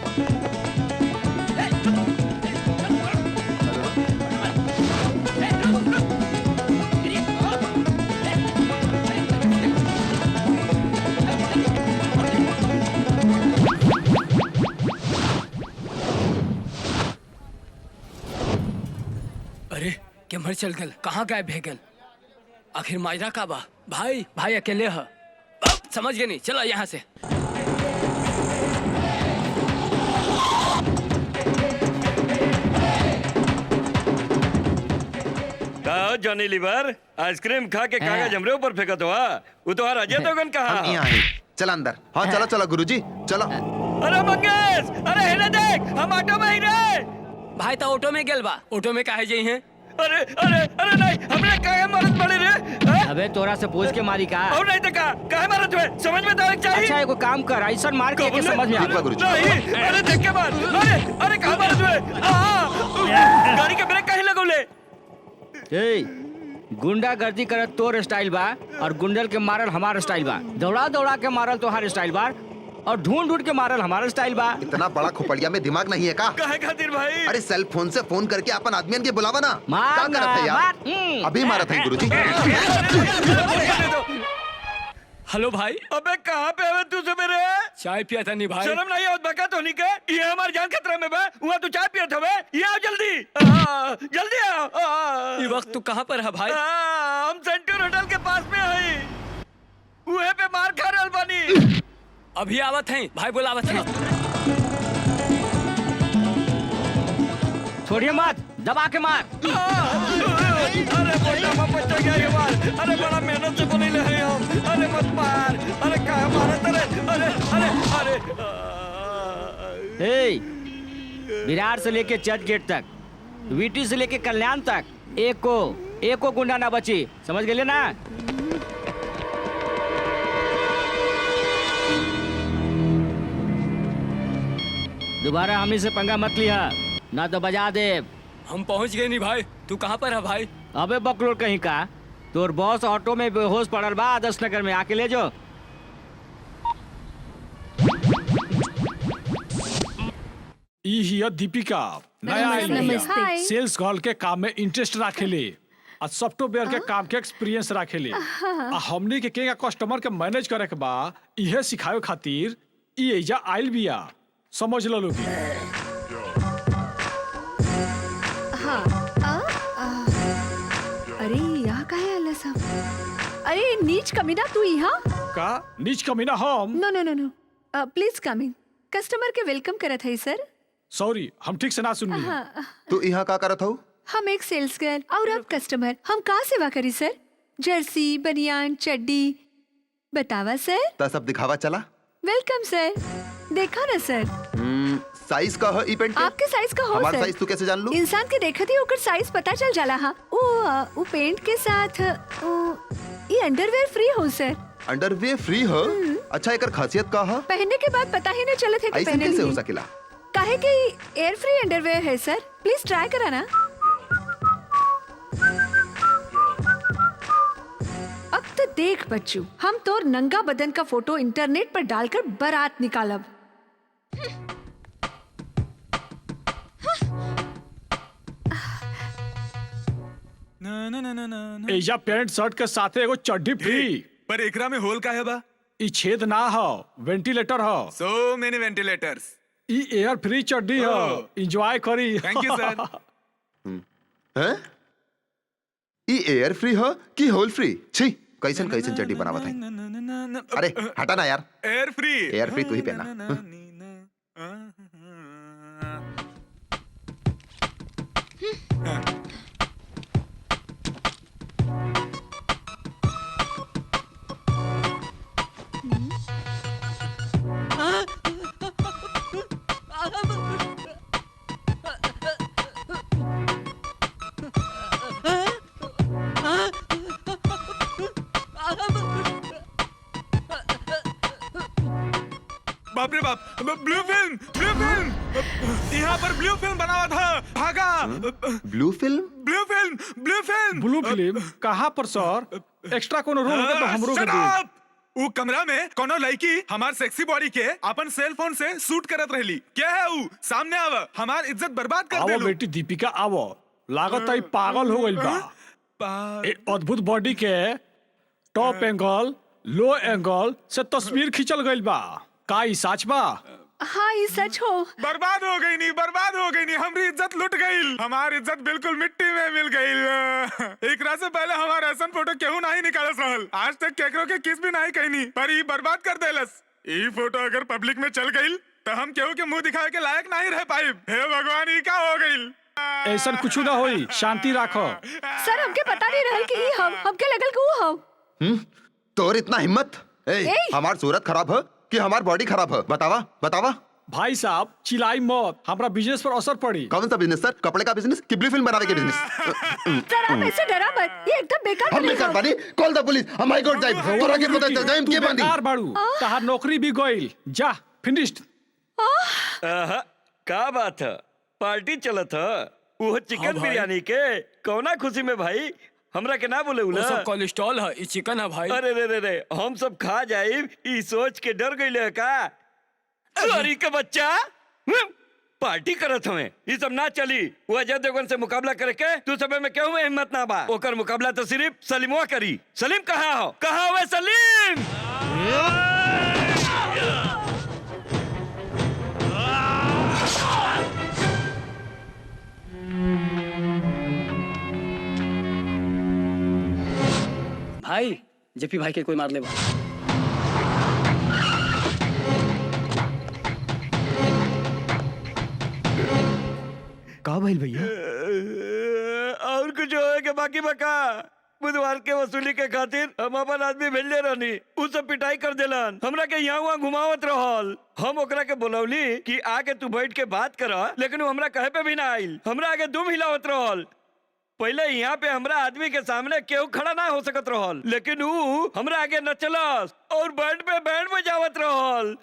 Speaker 8: अरे के मर चल गल, कहाँ गायब भे गल? आखिर मायरा का बा? भाई भाई अकेले है। समझ गए नहीं, चलो यहाँ से।
Speaker 7: का जॉनी लीवर, आइसक्रीम खा के कागज हमरे ऊपर फेंकत हुआ? वो तो अजय देवगन कहा।
Speaker 3: हम यहाँ हैं। चल अंदर। हाँ चलो चलो गुरुजी चलो।
Speaker 7: अरे मंगेश, अरे हेले देख, हम ऑटो में ही रे।
Speaker 8: भाई तो ऑटो में गेल बा, ऑटो में काहे जाई हैं?
Speaker 7: अरे अरे अरे नहीं, हमने काहे मारत पड़े रे?
Speaker 2: अबे तोरा से पूछ के मारी का?
Speaker 7: और नहीं तो का काहे मारत हुए? समझ में तो आवे चाहिए।
Speaker 2: अच्छा एगो काम कर, ऐसा मार के समझ में
Speaker 3: ठीक बा
Speaker 2: आ।
Speaker 3: गुरुजी।
Speaker 7: नहीं, अरे देख के मार। अरे अरे कहाँ मारत हुए? गाड़ी के ब्रेक काहे लगौले?
Speaker 2: ए, गुंडागर्दी करत तोर स्टाइल बा और गुंडल के मारल हमार स्टाइल बा। दौड़ा दौड़ा के मारल तोहार स्टाइल बा और ढूंढ ढूंढ के मारल हमारा स्टाइल बा।
Speaker 3: इतना बड़ा खोपड़िया में दिमाग नहीं है का?
Speaker 7: काहे खातिर भाई?
Speaker 3: अरे सेल फोन से फोन करके अपन आदमियन के बुलावा ना।
Speaker 2: मार
Speaker 3: क्या करत है यार?
Speaker 2: मार।
Speaker 3: अभी मारा था गुरुजी।
Speaker 8: हेलो भाई।
Speaker 7: अबे कहाँ पे है तू सवेरे?
Speaker 8: चाय पिया था नहीं भाई।
Speaker 7: शर्म नहीं आवत बका तो नहीं के? ये हमारी जान खतरा में बा। वहाँ तू चाय पिया था बे? ये आओ जल्दी, जल्दी आओ।
Speaker 8: ये वक्त तू कहाँ पर है भाई?
Speaker 7: हम सेंट्रल होटल के पास में है, वहाँ पे मार खा रहल बानी।
Speaker 8: अभी आवत हैं भाई, बुलावत हैं।
Speaker 2: छोड़िए मत, दबा के मार।
Speaker 7: अरे मोटा बच्चा क्या ये मार? अरे बड़ा मेहनत से बने हैं हम। अरे मत मार। अरे कहाँ मारा तेरे? अरे अरे अरे।
Speaker 2: ए, विरार से लेके चर्च गेट तक, वीटी से लेके कल्याण तक एको गुंडा ना बची, समझ गए ना? दोबारा हमी से पंगा मत लिया, ना तो बजा दे।
Speaker 8: हम पहुंच गए नहीं भाई, तू कहाँ पर है भाई?
Speaker 2: अबे बकलोर कहीं का, तोर बॉस ऑटो में बेहोश पड़ल बा, आदर्श नगर में, आके ले जो।
Speaker 12: ई हिया दीपिका, नया आई
Speaker 4: नमस्ते।
Speaker 12: हिया। सेल्स गर्ल के काम में इंटरेस्ट राखेले और सॉफ्टवेयर के काम के एक्सपीरियंस राखेले। आ हमनी के केगा कस्टमर के मैनेज करे के बा, इहे सिखावे खातिर ई एजा आइल बिया। समझ लो लोगी।
Speaker 4: हाँ, अरे यहाँ काहे आला सब? अरे नीच कमीना तू यहाँ?
Speaker 12: का नीच कमीना हम?
Speaker 4: नो no no no, please come in. Customer के वेलकम करत है सर।
Speaker 12: सॉरी, हम ठीक से ना सुनली।
Speaker 3: तू यहाँ का करत हो?
Speaker 4: हम एक सेल्स गर्ल और आप कस्टमर, हम कहाँ सेवा करी सर? जर्सी, बनियान, चड्डी, बतावा सर।
Speaker 3: ता सब दिखावा चला।
Speaker 4: वेलकम सर। देखा ना सर,
Speaker 3: साइज का है ई पेंट के?
Speaker 4: आपके साइज का हो
Speaker 3: हमारा
Speaker 4: सर।
Speaker 3: साइज तू कैसे जान लू?
Speaker 4: इंसान के देखत ही ओकर साइज पता चल जाला। हाँ, वो पेंट के साथ ये अंडरवेयर फ्री हो सर।
Speaker 3: अंडरवेयर फ्री हो? अच्छा एकर खासियत का है?
Speaker 4: पहनने के बाद पता ही नहीं चलत है कि
Speaker 3: ऐसे
Speaker 4: पहने
Speaker 3: कैसे हो
Speaker 4: लिए।
Speaker 3: सकेला?
Speaker 4: काहे कि एयर फ्री अंडरवेयर है सर, प्लीज ट्राई कराना। अब तो देख बच्चू, हम तो नंगा बदन का फोटो इंटरनेट पर डालकर बारात निकालब।
Speaker 12: एजा पैंट शर्ट के साथे एगो चड्डी फ्री।
Speaker 13: पर एकरा में होल का है बा?
Speaker 12: ई छेद ना हो, वेंटिलेटर हो।
Speaker 13: So many ventilators.
Speaker 12: ई एयर फ्री चड्डी हो, एंजॉय करी।
Speaker 13: Thank you, sir.
Speaker 3: हैं? ई एयर फ्री हो कि होल फ्री? छी, कैसन कैसन चड्डी बनावत है। अरे हटा ना यार।
Speaker 13: एयर फ्री।
Speaker 3: एयर फ्री तू ही पहना।
Speaker 13: बाप रे बाप, ब्लू फिल्म यहाँ पर ब्लू फिल्म बना हुआ था। भागा।
Speaker 3: Blue film?
Speaker 12: ब्लू फिल्म कहाँ पर सर? एक्स्ट्रा कोनो रोल होगा तो हमरो के दे।
Speaker 13: वो कमरा में कोनो लड़की हमार सेक्सी बॉडी के अपन सेल फोन से शूट करत रहली। क्या है वो? सामने आवा, हमार इज्जत बर्बाद कर देलू।
Speaker 12: आवो बेटी दीपिका आवो, लागत है पागल हो गइल बा। ए अद्भुत बॉडी के टॉप एंगल लो एंगल से तस्वीर खींचल गइल बा। का ई सच बा?
Speaker 4: हाँ ये सच हो।
Speaker 13: बर्बाद हो गई नी, हमारी इज्जत लुट गई। हमारी इज्जत बिल्कुल मिट्टी में मिल गई। एक रात से पहले हमारा ऐसा फोटो केहू नहीं निकालस रहल। आज तक केकरो के किस भी नहीं कहनी, पर ये बर्बाद कर देलस। ये फोटो अगर पब्लिक में चल गई तो हम केहू के मुंह दिखाए के लायक नहीं रह पाई। हे भगवान, ये क्या हो गई?
Speaker 12: ऐसा कुछ ना होई, शांति राखो।
Speaker 4: सर हमके पता नहीं रहल कि हमके लगल कि वो हम।
Speaker 3: तोर इतना हिम्मत? हमार सूरत खराब है कि हमार बॉडी खराब है? बतावा।
Speaker 12: भाई साहब चिल्लाई मत, हमारा बिजनेस पर असर पड़ी।
Speaker 3: कौन सा बिजनेस सर? कपड़े का बिजनेस कि ब्लू फिल्म बनाने के बिजनेस?
Speaker 4: सर आप ऐसे डरा मत, ये एकदम बेकार।
Speaker 3: हम बेकार बानी? कॉल द पुलिस, हम हाई कोर्ट जाए। तोरा के पता चल जाए के बानी।
Speaker 12: बेकार बाड़ू, तहार नौकरी भी गइल। जा फिनिश्ड।
Speaker 7: का बात है? पार्टी चलत है वो चिकन बिरयानी के। कौना खुशी में भाई? हमरा के ना बोले
Speaker 8: वो सब कोलेस्ट्रॉल है, ई चिकन है भाई।
Speaker 7: अरे रे हम सब खा जाए ई सोच के डर गइले का? अरे के बच्चा पार्टी करत हमें, ये सब ना चली। वो अजय देवगन से मुकाबला करके तू सब में केहू में हिम्मत ना बा। ओकर मुकाबला तो सिर्फ सलीमवा करी। सलीम कहाँ हो? कहाँ हुए सलीम?
Speaker 5: भाई जेपी भाई के कोई मार ले बा। का भइल भैया?
Speaker 7: और कुछ होए के बाकी बका? बुधवार के वसूली के खातिर हम अपन आदमी भेजले रहनी, उ सब पिटाई कर देलन। हमरा के यहाँ वहाँ घुमावत रहल। हम ओकरा के बोलौली कि आके तू बैठ के बात कर, लेकिन वो हमरा कहे पे भी ना आइल। हमरा आगे दुम हिलावत रहल। पहले यहाँ पे हमरा आदमी के सामने केहू खड़ा ना हो सकत रहल, लेकिन ऊ हमरा आगे नचलस और बैंड पे बैंड बजावत रहल।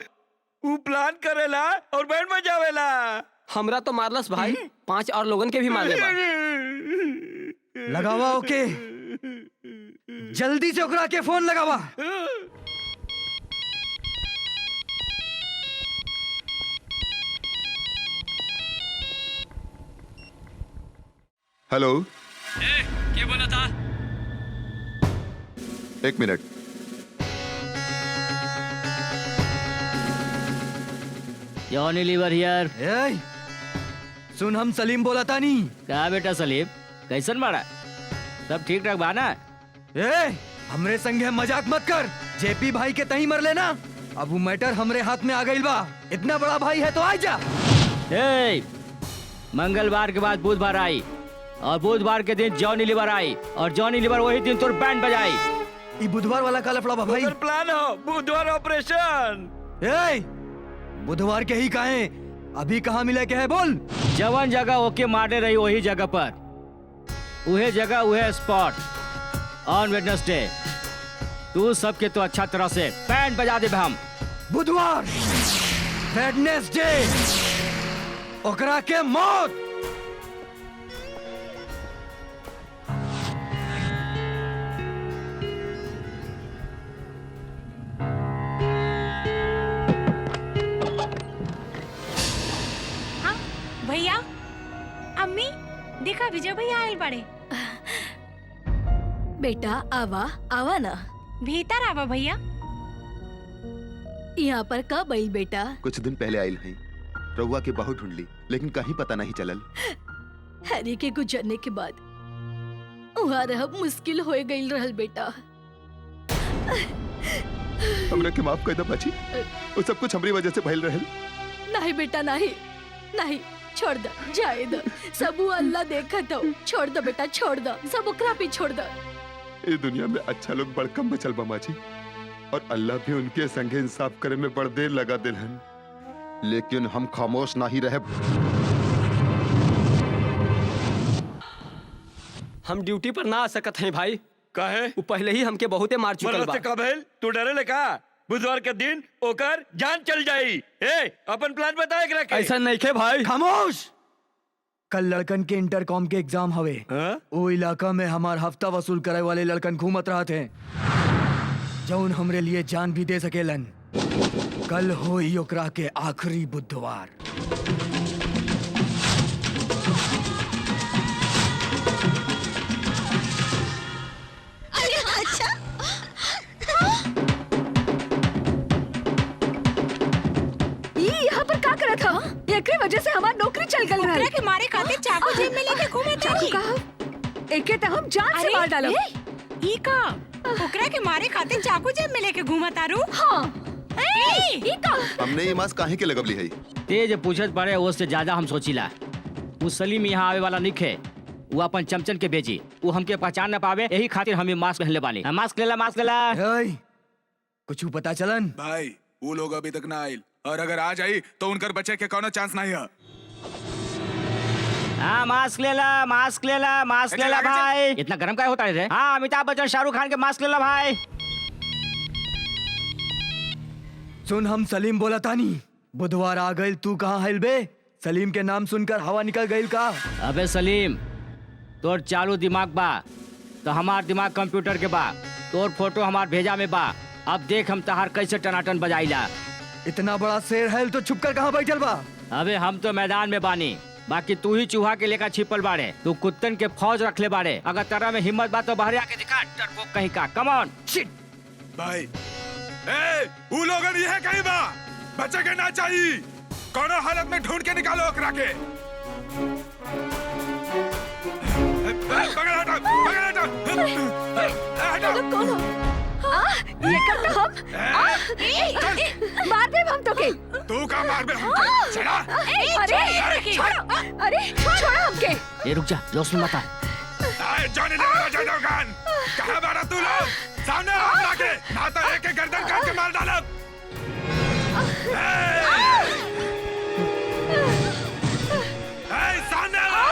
Speaker 7: ऊ प्लान करेला और बैंड बजावेला।
Speaker 8: हमरा तो मारलस भाई, 5 और लोगन के भी मार लेबा।
Speaker 5: लगावा ओके, जल्दी से ओकरा के फोन लगावा।
Speaker 3: हेलो,
Speaker 8: क्या बोला था?
Speaker 3: एक मिनट।
Speaker 2: जॉनी लीवर हियर।
Speaker 5: सुन, हम सलीम बोला था नी।
Speaker 2: क्या बेटा सलीम, कैसन बाड़ा? सब ठीक ठाक बा ना?
Speaker 5: हमरे संगे मजाक मत कर। जेपी भाई के तही मर लेना। अब वो मैटर हमरे हाथ में आ गई बा। इतना बड़ा भाई है तो आ जा।
Speaker 2: मंगलवार के बाद बुधवार आई और बुधवार के दिन जॉनी लीवर आई और जॉनी लीवर वही दिन तोर बैंड बजाई।
Speaker 5: ये बुधवार वाला का लफड़ा बा भाई।
Speaker 7: प्लान हो बुधवार ऑपरेशन।
Speaker 5: बुधवार के ही काहे? अभी कहाँ मिले के है बोल?
Speaker 2: जवन जगह ओके मारे रही वही जगह पर, उहे जगह उहे स्पॉट ऑन वेडनेसडे। तू सबके तो अच्छा तरह से बैंड बजा दे हम।
Speaker 5: बुधवार वेडनेसडे ओकरा के मौत।
Speaker 10: भैया, अम्मी, देखा विजय भैया आए बड़े।
Speaker 6: बेटा आवा ना।
Speaker 10: भीतर आवा भैया।
Speaker 6: यहाँ पर कब आई बेटा?
Speaker 3: कुछ दिन पहले आयल हैं। रउआ के बहुत ढूंढली लेकिन कहीं पता नहीं चलल।
Speaker 6: हैरी के गुजरने के बाद वहाँ रहब मुश्किल हो गई रहल बेटा।
Speaker 3: हमरा के माफ कर दे बाजी, वो सब कुछ हमारी वजह से भइल रहल।
Speaker 6: नहीं बेटा नहीं, नहीं छोड़ दो, जाए दो, सब वो अल्लाह देखत हो। छोड़ दो बेटा, छोड़ दो, सब ओकरा पे छोड़ दो।
Speaker 3: इस दुनिया में अच्छा लोग बड़कम बचल बा माजी, और अल्लाह भी उनके संगे इंसाफ करे में बड़ देर लगा दिलहन, लेकिन हम खामोश नहीं रहे।
Speaker 8: हम ड्यूटी पर ना आ सकत हैं भाई।
Speaker 7: काहे?
Speaker 8: वो पहले ही हमके बहुते मार चुकल बा।
Speaker 7: का भेल? तू डरे ले का? बुधवार के दिन ओकर जान चल जाई। ए, अपन प्लान बता एकरा के।
Speaker 8: ऐसा नहीं के भाई।
Speaker 5: खामोश। कल लड़कन के इंटरकॉम के एग्जाम हवे। वो इलाका में हमार हफ्ता वसूल करे वाले लड़कन घूमत रहते हैं, जौन हमरे लिए जान भी दे सकेलन। कल होई ओकरा के आखिरी बुधवार।
Speaker 4: एकरे वजह से हमार नौकरी चल गई है।
Speaker 10: ओकरा के मारे खातिर चाकू जेब में लेके घूमे तारी।
Speaker 4: एके तो हम जान से मार डालो।
Speaker 10: ई का? ओकरा के मारे खातिर चाकू जेब में लेके घूमे तारू?
Speaker 4: हाँ।
Speaker 10: ई का?
Speaker 3: हमने ये मास्क काहे के लगवली है?
Speaker 2: तेज पूछत पड़े उससे ज्यादा हम सोचिला। वो सलीम यहाँ आवे वाला निखे, वो अपन चमचन के बेची, वो हमके पहचान न पावे, यही खातिर हमें मास्क पहनले बानी। मास्क लेला, मास्क लेला।
Speaker 5: कुछ पता चलन?
Speaker 13: भाई वो लोग अभी तक ना आइल, और अगर आ जाई तो उनकर बचे के कोनो चांस नहीं है।
Speaker 2: हाँ मास्क लेला, मास्क लेला, मास्क लेला भाई। इतना गर्म क्या होता है रे? हाँ अमिताभ बच्चन, शाहरुख खान के मास्क लेला भाई।
Speaker 5: सुन, हम सलीम बोला तानी। बुधवार आ गई, तू कहाँ है बे? सलीम के नाम सुनकर हवा निकल गई का?
Speaker 2: अबे सलीम, तोर चालू दिमाग बा तो हमार दिमाग कंप्यूटर के बा। तोर फोटो हमार भेजा में बा। अब देख हम तहार कैसे टनाटन बजाइला।
Speaker 5: इतना बड़ा शेर है तो छुप कर कहाँ बैठल बा?
Speaker 2: अबे हम तो मैदान में बानी, बाकी तू ही चूहा के लेकर छिपल बाड़े। तू कुत्तन के फौज रख ले बाड़े। अगर तेरा में हिम्मत बा तो बाहर आके दिखा, डरपोक कहीं का। कम ऑन शिट
Speaker 13: भाई। ए, वो लोगन ये है कहीं बा, बचे के ना चाहिए। कोनो हालत में ढूंढ के निकालो ओकरा के। पकड़ हटा, पकड़ हटा।
Speaker 4: कौन हो? ये कर तो हम मार दे हम तो के।
Speaker 13: तू का मार दे हमके? चला।
Speaker 4: अरे छोड़ो, अरे छोड़ो हमके।
Speaker 2: ये रुक जा, जोश में मत आ।
Speaker 13: जॉनी लेवरगन, कहाँ बारा तू लोग? सामने आओ लाके, ना तो एक एक गर्दन काट के मार डालो। सामने आओ।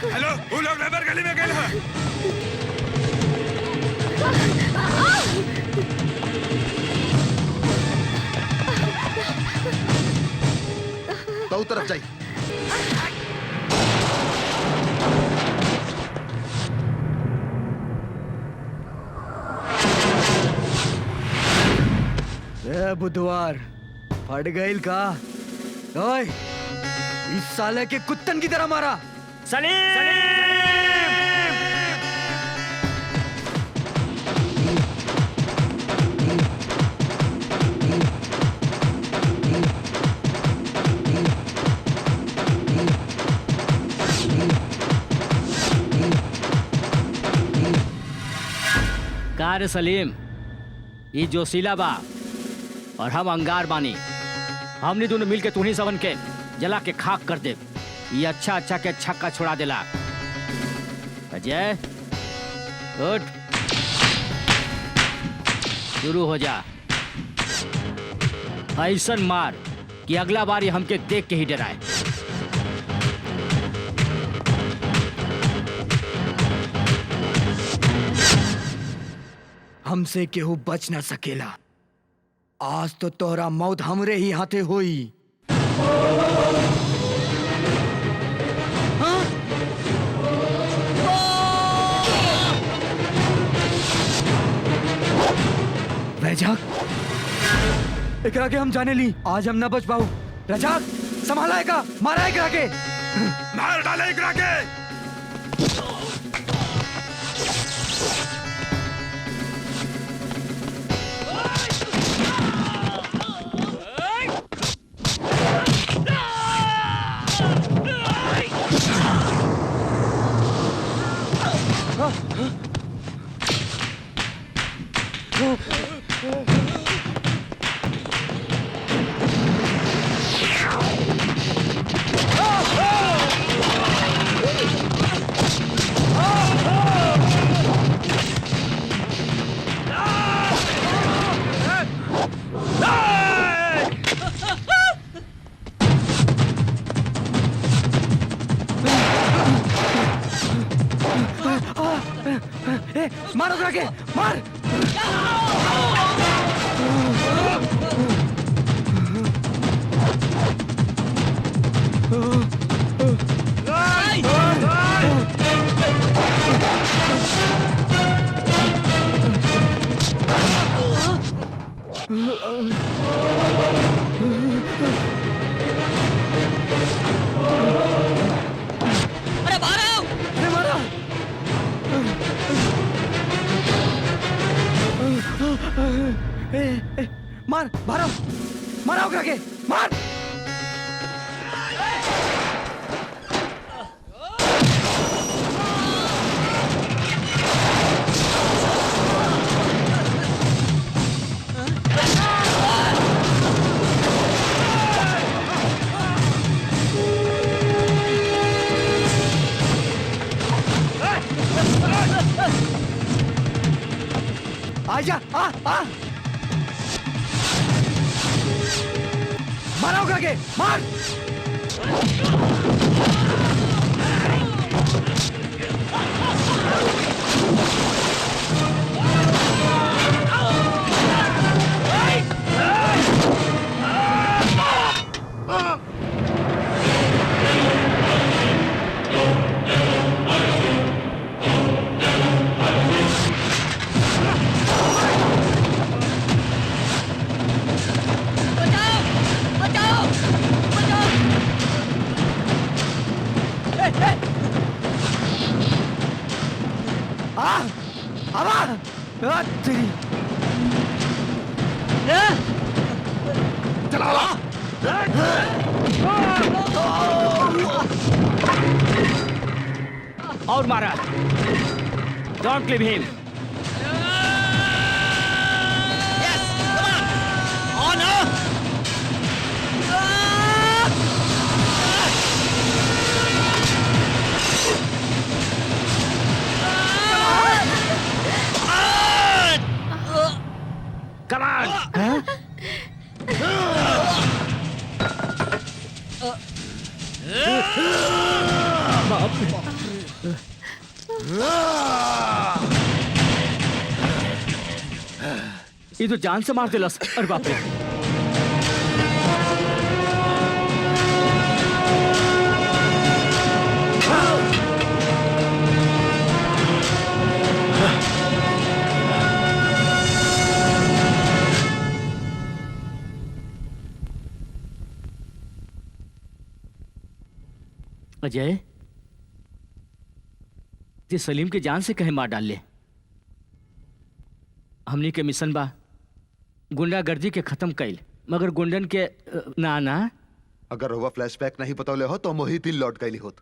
Speaker 13: हेलो, वो लोग लेबर गली में गए हैं।
Speaker 3: तो तरफ जाइए।
Speaker 5: बुधवार फट गईल का? ओए, इस साले के कुत्तन की तरह मारा।
Speaker 2: कार सलीम, ये जोशीला बा और हम अंगार बानी। हमने दोनों मिलके तुम्ही सबन के जला के खाक कर दे। ये अच्छा अच्छा के छक्का छोड़ा देला। अजय उठ, शुरू हो जा। ऐसन मार कि अगला बार ये हमके देख के ही डराए।
Speaker 5: हमसे केहू बच न सकेला। आज तो तोहरा मौत हमरे ही हाथे होई। हाँ? रजाक, एकरा के हम जाने ली, आज हम ना बच पाऊ। रजाक, संभाला का, मारा एकरा के,
Speaker 13: मार डाले एकरा के।
Speaker 5: मारो करा के, मार।
Speaker 10: अरे मारो,
Speaker 5: अरे मारो। मार, मारो, मारो ओकरा के, मार। आजा, आ। मारो ओकरा के, मार।
Speaker 2: और मारा। Don't leave him.
Speaker 10: Yes, come on. On up.
Speaker 2: Come on. ये तो जान से मार दिलस। अरे बाप रे। अजय, ये सलीम के जान से कहे मार डाल ले। हमनी के मिशन बा गुंडागर्दी के खत्म कैल, मगर गुंडन के ना
Speaker 3: अगर हुआ फ्लैशबैक नहीं बतौले हो तो मोहित ही लौट गई होत।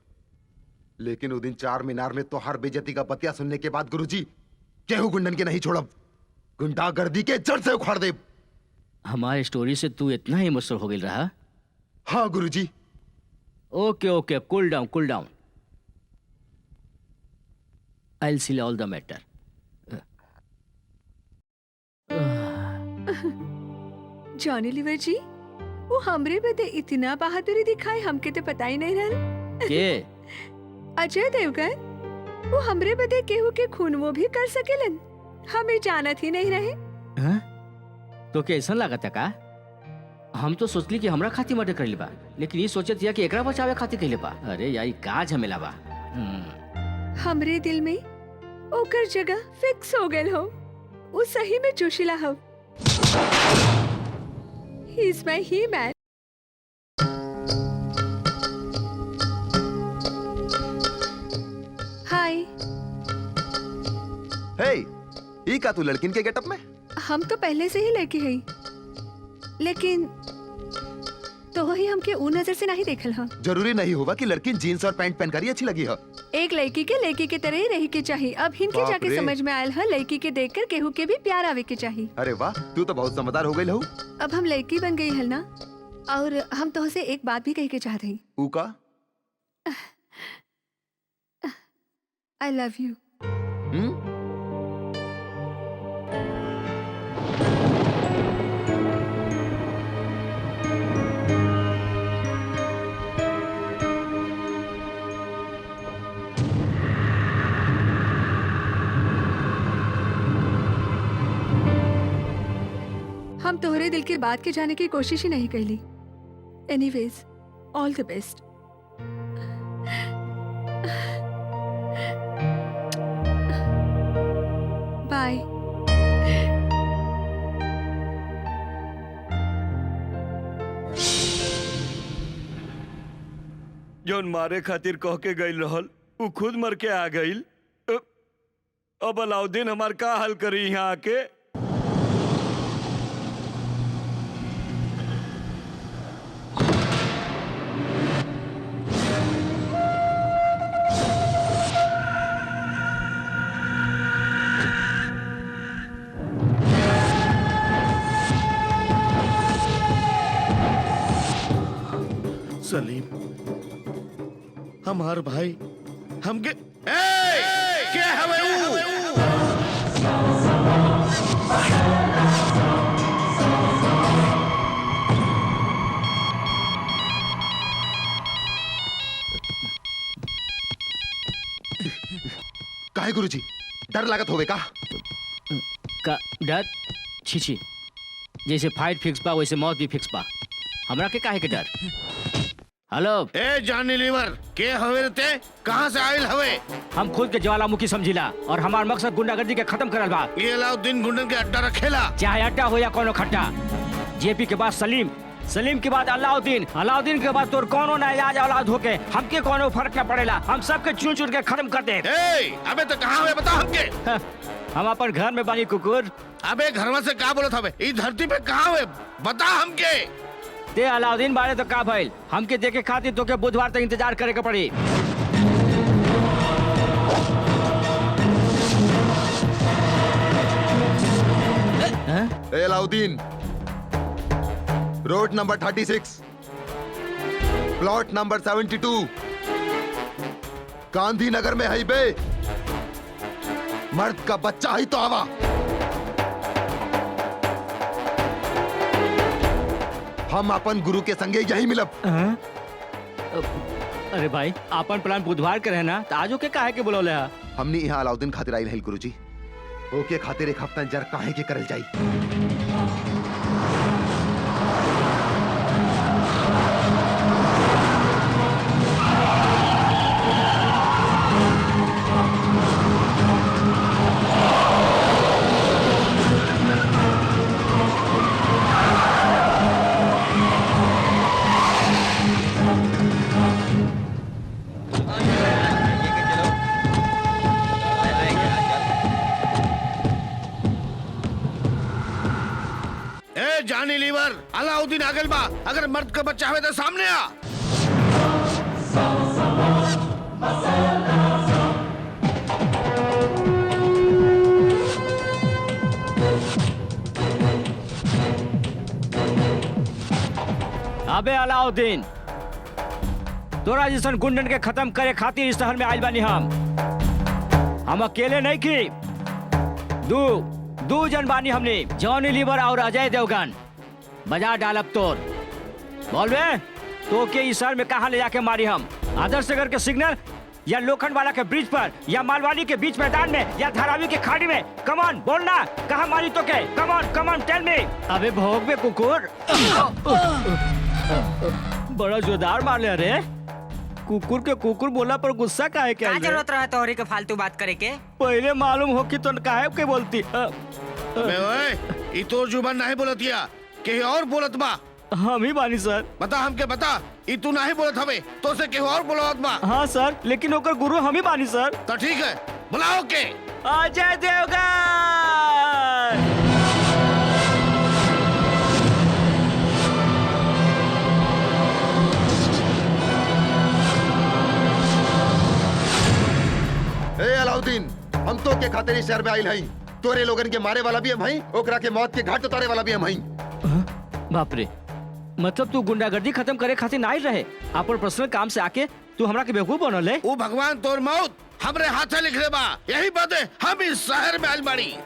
Speaker 3: लेकिन उस दिन चार मीनार में तो हर बेइज्जती का बतिया सुनने के बाद गुरुजी केहू गुंडन के नहीं छोड़ब, गुंडागर्दी के जड़ से उखाड़ दे।
Speaker 2: हमारे स्टोरी से तू इतना ही इमोशनल हो गई रहा?
Speaker 3: हाँ गुरुजी।
Speaker 2: Okay, cool down. I'll see all the matter.
Speaker 4: Johnny Lever ji, वो हमरे बदे इतना बहादुरी दिखाए हमके तो पता ही नहीं रहल।
Speaker 2: के?
Speaker 4: अजय देवगन, वो हमरे बदे केहू के खून वो भी कर सकेलन, हमें जानत ही नहीं रहे।
Speaker 2: हाँ? तो क्या ऐसा लागत है का? हम तो सोचली कि हमरा खातिर मर्डर कर बा, लेकिन ये सोचत या कि एकरा बचावे खातिर कइले बा। अरे यार का झमेला बा।
Speaker 4: हमरे दिल में ओकर जगह फिक्स हो गए हो। वो सही में जोशीला हो। He is my he man. Hi.
Speaker 3: हे, ई का तू लड़किन के गेटअप में?
Speaker 4: हम तो पहले से ही लड़की है, लेकिन तो वही हमके ऊ नजर से नहीं देखल हा।
Speaker 3: जरूरी नहीं होगा कि लड़की जीन्स और पैंट पहनकर ही अच्छी लगी हो।
Speaker 4: एक लड़की के लड़की के तरह ही रही के चाहिए। अब हिनके
Speaker 3: बाप
Speaker 4: जाके
Speaker 3: रे।
Speaker 4: समझ में आयल है लड़की के देखकर केहू के भी प्यार आवे के चाहिए।
Speaker 3: अरे वाह, तू तो बहुत समझदार हो गई हो।
Speaker 4: अब हम लड़की बन गई है ना, और हम तो से एक बात भी कह के चाहते हैं।
Speaker 3: ऊ का?
Speaker 4: I love you. हम तोहरे दिल की बात के जाने की कोशिश ही नहीं कैली। Anyways, all the best. Bye.
Speaker 7: जौन मारे खातिर कह के गई रहल उ खुद मर के आ गई। अब अलाउद्दीन हमार का हल करी यहाँ आके?
Speaker 14: सलीम, हमार भाई हमके क्या हवे
Speaker 3: काहे गुरुजी, डर लागत होवे का?
Speaker 2: का डर? छी, जैसे फाइट फिक्स बा वैसे मौत भी फिक्स बा। हमरा के काहे के डर? हेलो
Speaker 14: ए जानी लीवर, के हवे ते? कहां से आइल हवे?
Speaker 2: हम खुद के ज्वालामुखी समझिला और हमार मकसद गुंडागर्दी के खत्म करल बा।
Speaker 14: ये अलाउद्दीन गुंडन के अड्डा रखेला।
Speaker 2: चाहे अड्डा हो या कोनो खट्टा। जेपी के बाद सलीम, सलीम के बाद अलाउद्दीन, अलाउद्दीन के बाद तोर कोनो नायाज औलाद होके हमके कोनो फर्क न पड़ेला। हम सबके चुन के खत्म कर दे।
Speaker 14: अबे तो कहां हवे बता हमके।
Speaker 2: हम अपन घर में बानी कुकुर।
Speaker 14: अबे घरवा से का बोलत हवे? ई धरती पे कहां हवे बता हमके।
Speaker 2: ते अलाउद्दीन बारे तो का भइल? हमके देखे खातिर तो के बुधवार तक इंतजार करे के पड़ी।
Speaker 3: ए Alauddin, road number 36, plot number 72, Gandhinagar में है बे। मर्द का बच्चा ही तो आवा। हम अपन गुरु के संगे यही मिलब।
Speaker 2: अरे भाई, अपन प्लान बुधवार के रहना तो आजो के काहे के बुलौले हा?
Speaker 3: हमनी यहाँ अलाउद्दीन खातिर आइल है गुरुजी। ओके खातिर एक हफ्ता जर काहे के करल जाई।
Speaker 14: जानी लीवर, अलाउद्दीन आगल बा। अगर मर्द का बच्चा हवे तो सामने आ।
Speaker 2: अबे अलाउद्दीन, तोरा जैसन गुंडन के खत्म करे खातिर इस शहर में आइल बानी हम अकेले नहीं की। दो जन बानी हमने, जॉनी लीवर और अजय देवगन। बजा डालब तोर। बोल बे, तो के इस शहर में कहाँ ले जाके मारी हम? आदर्श नगर के सिग्नल या लोखंड वाला के ब्रिज पर या मालवानी के बीच मैदान में या धारावी के खाड़ी में? कमान बोलना, कहाँ मारी तो के? कमान टेल मी। अबे भोग में कुकुर। बड़ा जोरदार मार ले रे। कुकुर के कुकुर बोला पर गुस्सा काहे के?
Speaker 10: क्या जरूरत रहा तोहरी के फालतू बात करे के?
Speaker 2: पहले मालूम हो कि तो काहे के बोलती।
Speaker 14: बे ओए, ई तोर जुबान नहीं बोलतिया, कहीं और बोलत बा।
Speaker 2: हम ही बानी सर।
Speaker 14: बता हमके बता, ई तू नहीं बोलत हवे, तो से कहीं और बोलत बा।
Speaker 2: हाँ सर, लेकिन ओकर गुरु हम ही बानी सर।
Speaker 14: तो ठीक है, बुलाओ के।
Speaker 2: अजय देवगन।
Speaker 3: ए अलाउद्दीन, हम तो के खातिर शहर में आइल हई। तोरे लोगन के मारे वाला भी हम हई, ओकरा के मौत के घाट उतारे वाला भी हम हई।
Speaker 2: बाप रे, मतलब तू गुंडागर्दी खत्म करे खातिर नहीं रहे, अपन पर्सनल काम से आके तू हमरा के बेवकूफ बनल है।
Speaker 14: वो भगवान तोर मौत हमरे हाथे लिख ले बा, यही बात है हम इस शहर में आइल बाड़ी।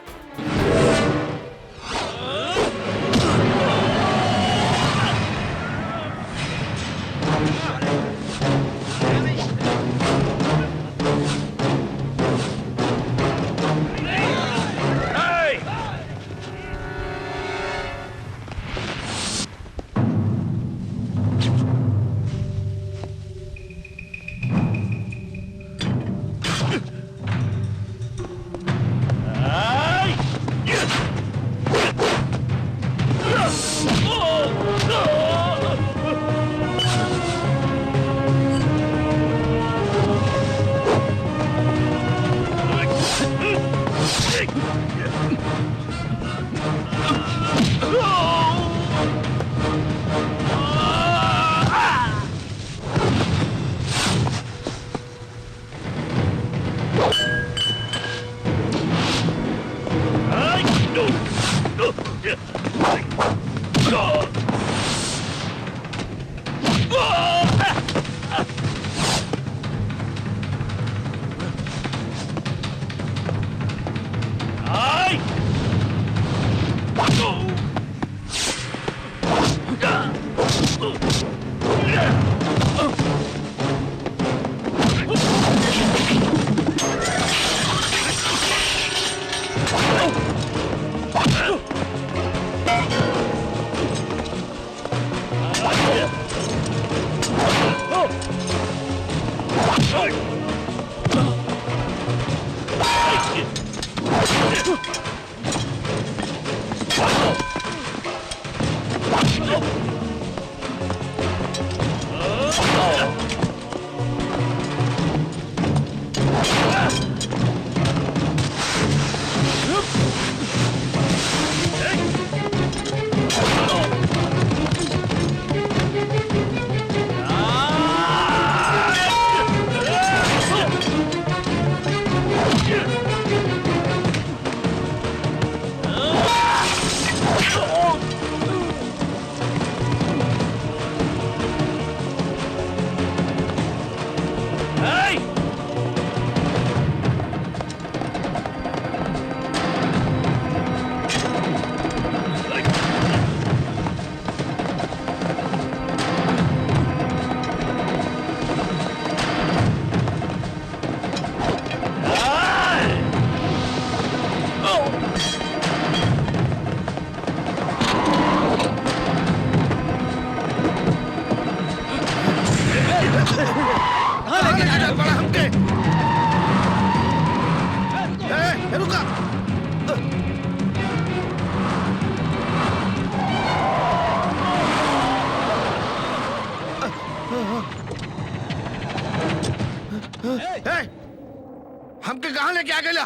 Speaker 14: हमके कहाँ लेके आ गया?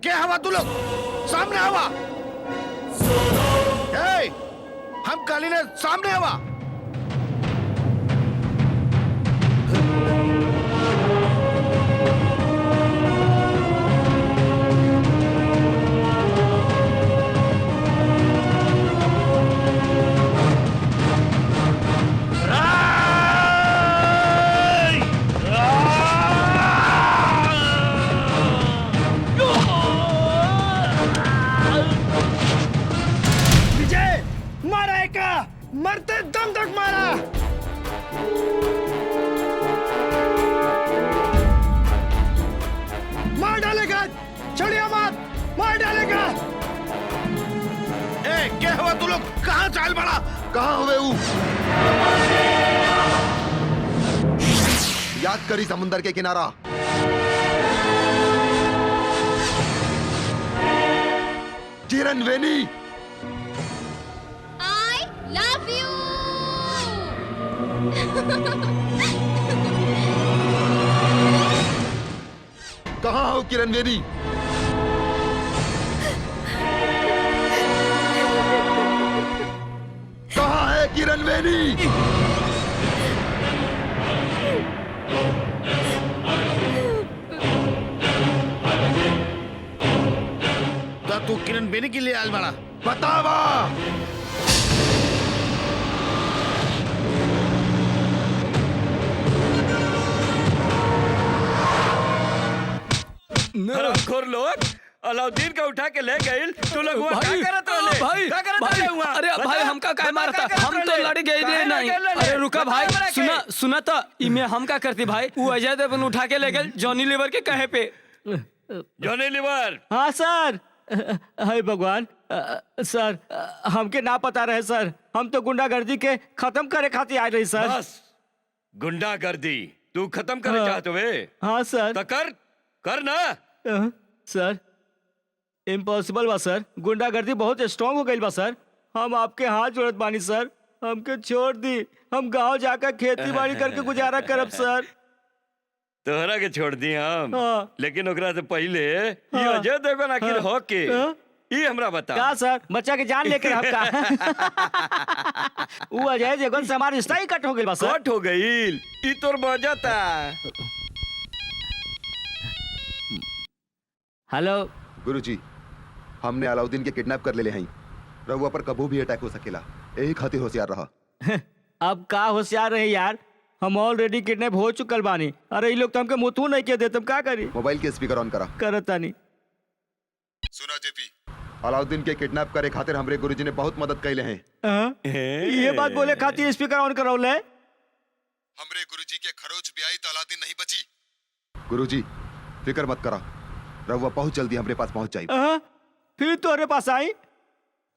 Speaker 14: क्या हवा तू लोग? सामने हवा। हम काली ने सामने हवा।
Speaker 5: मरते दम तक मारा।
Speaker 14: छोड़िए मत, मार डालेगा। ए, क्या हुआ तू लोग? कहाँ चाल बड़ा?
Speaker 3: कहाँ हुए ऊ? याद करी समुंदर के किनारा। किरण वेनी।
Speaker 11: I love you.
Speaker 3: कहाँ हो किरण वेनी? कहाँ है किरण वेनी?
Speaker 14: तो तू किरण बेनी के लिए आल बड़ा?
Speaker 3: बतावा।
Speaker 7: हरामखोर लोग अलाउद्दीन का उठा के ले गए। तू लोग वहाँ क्या करत रहले?
Speaker 8: भाई
Speaker 7: क्या करत
Speaker 8: भाई
Speaker 7: रहले वहाँ?
Speaker 8: अरे भाई
Speaker 7: बता,
Speaker 8: हमका काय
Speaker 7: बता,
Speaker 8: मारता?
Speaker 7: क्या करत
Speaker 8: हम तो
Speaker 7: रहले?
Speaker 8: लड़ गए
Speaker 7: काहे
Speaker 8: नहीं।
Speaker 7: लड़ गए?
Speaker 8: अरे रुका भाई,
Speaker 7: बता हमरा के।
Speaker 8: सुना तो इमे हम क्या करती भाई? वो अजय देवगन उठा के ले गए जॉनी लीवर के कहे पे।
Speaker 7: जॉनी लीवर।
Speaker 2: हाँ सर। हाय भगवान। सर हमके ना पता रहे सर, हम तो गुंडागर्दी के खत्म करे खातिर आए रही सर।
Speaker 7: बस गुंडागर्दी तू खत्म करे चाहते हुए?
Speaker 2: हाँ सर।
Speaker 7: तो कर ना।
Speaker 2: सर इम्पॉसिबल बा सर, गुंडागर्दी बहुत स्ट्रांग हो गई बा सर। हम आपके हाथ जोड़त बानी सर, हमके छोड़ दी। हम गांव जाकर खेती बाड़ी करके गुजारा करब सर।
Speaker 7: तोहरा के छोड़ दी हम।
Speaker 2: हाँ।
Speaker 7: लेकिन ओकरा से पहले ये
Speaker 2: हाँ।
Speaker 7: अजय देवगन आखिर
Speaker 2: हाँ।
Speaker 7: हो के
Speaker 2: हाँ।
Speaker 7: ये हमरा बता।
Speaker 2: क्या सर, बच्चा के जान लेकर आपका वो अजय देवगन से हमारा रिश्ता ही कट हो गई बा सर।
Speaker 7: कट हो गई ई तोर वजह था।
Speaker 2: हेलो
Speaker 3: गुरुजी, हमने अलाउद्दीन के किडनैप कर ले हैं। रहुआ पर कबू भी अटैक हो सकेला, यही खातिर होशियार रहा।
Speaker 2: अब का होशियार रहे यार, हम ऑलरेडी किडनैप हो चुकल बानी। अरे ये लोग तो हमके मुतू नहीं के देते, हम का करी?
Speaker 3: मोबाइल के स्पीकर ऑन करा।
Speaker 2: करता नहीं।
Speaker 3: सुना जेपी, अलाउद्दीन के किडनैप करे खातिर हमरे गुरुजी ने बहुत मदद कैले हैं।
Speaker 2: ये बात बोले खातिर स्पीकर ऑन करौले।
Speaker 3: हमरे गुरुजी के खरोच भी आई तो अलाउद्दीन नहीं बची। गुरुजी फिक्र मत करा, रहुआ बहुत जल्दी हमरे पास पहुंच जाएगी।
Speaker 2: फिर तोरे पास आई?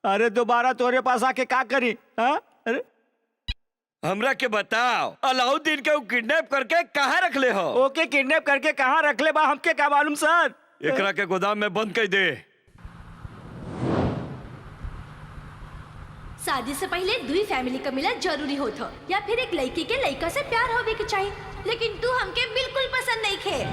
Speaker 2: अरे दोबारा तोरे पास आके का करी? अरे
Speaker 7: हमरा के बताओ, अलाउद्दीन के किडनैप करके कहाँ रख ले हो?
Speaker 2: ओके किडनैप करके कहाँ रख ले बा हमके क्या मालूम सर।
Speaker 7: एकरा के गोदाम में बंद कर दे।
Speaker 6: शादी से पहले दुई फैमिली का मिला जरूरी होता, या फिर एक लड़की के लड़का से प्यार होवे के चाहिए। लेकिन तू हमके बिल्कुल पसंद नहीं खे।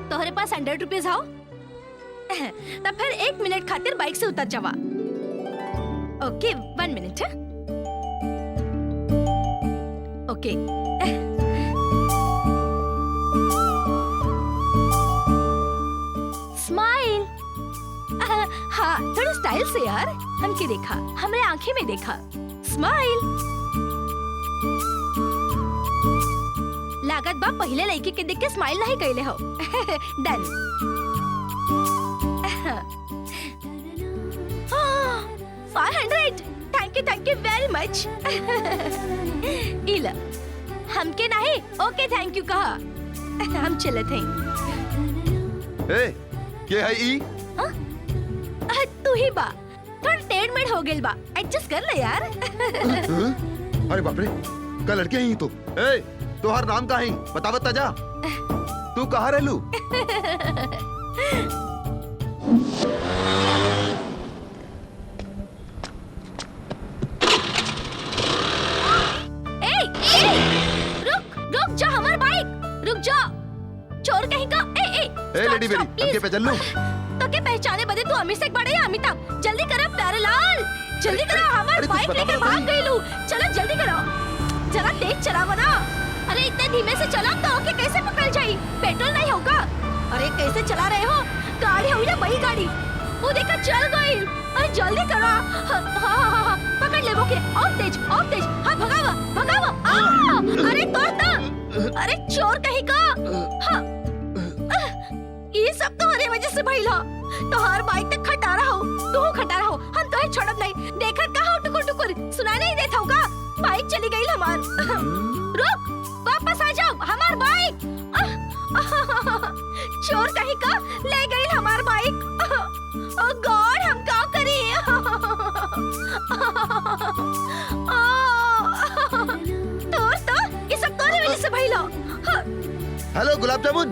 Speaker 6: तोहरे पास 100 रुपीज हो? तब फिर 1 मिनट खातिर बाइक से उतर जावा। ओके 1 मिनट है? ओके स्माइल। हाँ थोड़ा स्टाइल से यार, हमके देखा, हमरे आंखें में देखा। स्माइल। लागत बा पहले लड़की के देख के स्माइल नहीं कैले हो। डन। 500। थैंक यू वेरी मच। इला हमके नहीं, ओके थैंक यू कहा। हम चले थे।
Speaker 3: ए, के है ई?
Speaker 6: तू ही बा, थोड़ा टेढ़ मेढ़ हो गेल बा, एडजस्ट कर ले यार।
Speaker 3: अरे बाप रे, का लड़के ही तो। ए, तोहर नाम का है? बतावत ताजा। तू कहाँ रहलू?
Speaker 6: रुक जा, हमार बाइक रुक जा। चोर कहीं का।
Speaker 3: ए लेडी बेरी, हमके पे चल लू।
Speaker 6: तो के पहचाने बदे तू अमित से बड़े या अमिताभ? जल्दी करो प्यारे लाल, जल्दी करो, हमार बाइक लेके भाग गई लू। चलो जल्दी करो, जरा तेज चलाओ ना। अरे इतने धीमे से चला तो ओके कैसे पकड़ जाई? पेट्रोल नहीं होगा। अरे कैसे चला रहे हो? गाड़ी हो या बड़ी गाड़ी? वो देखा चल गई। अरे जल्दी करो। हाँ, पकड़ ले वो के। और तेज। हाँ भगावा भगावा। अरे तोड़ दो। अरे चोर कहीं का। हाँ, ये सब तो हरे वजह से भइल हो। तो हर बाइक तक खटारा हो, तू खटारा हो, हम तो छोड़ब नहीं। देखत का हो टुकुर टुकुर, सुनाई नहीं देता होगा? बाइक चली गई हमार। रुक, वापस आ जाओ, हमार बाइक। चोर कहीं का ले गई हमार बाइक। ओह गॉड, हम क्या करें? तो ये सब तोरे वजह से भइल हो।
Speaker 3: हेलो गुलाब जामुन,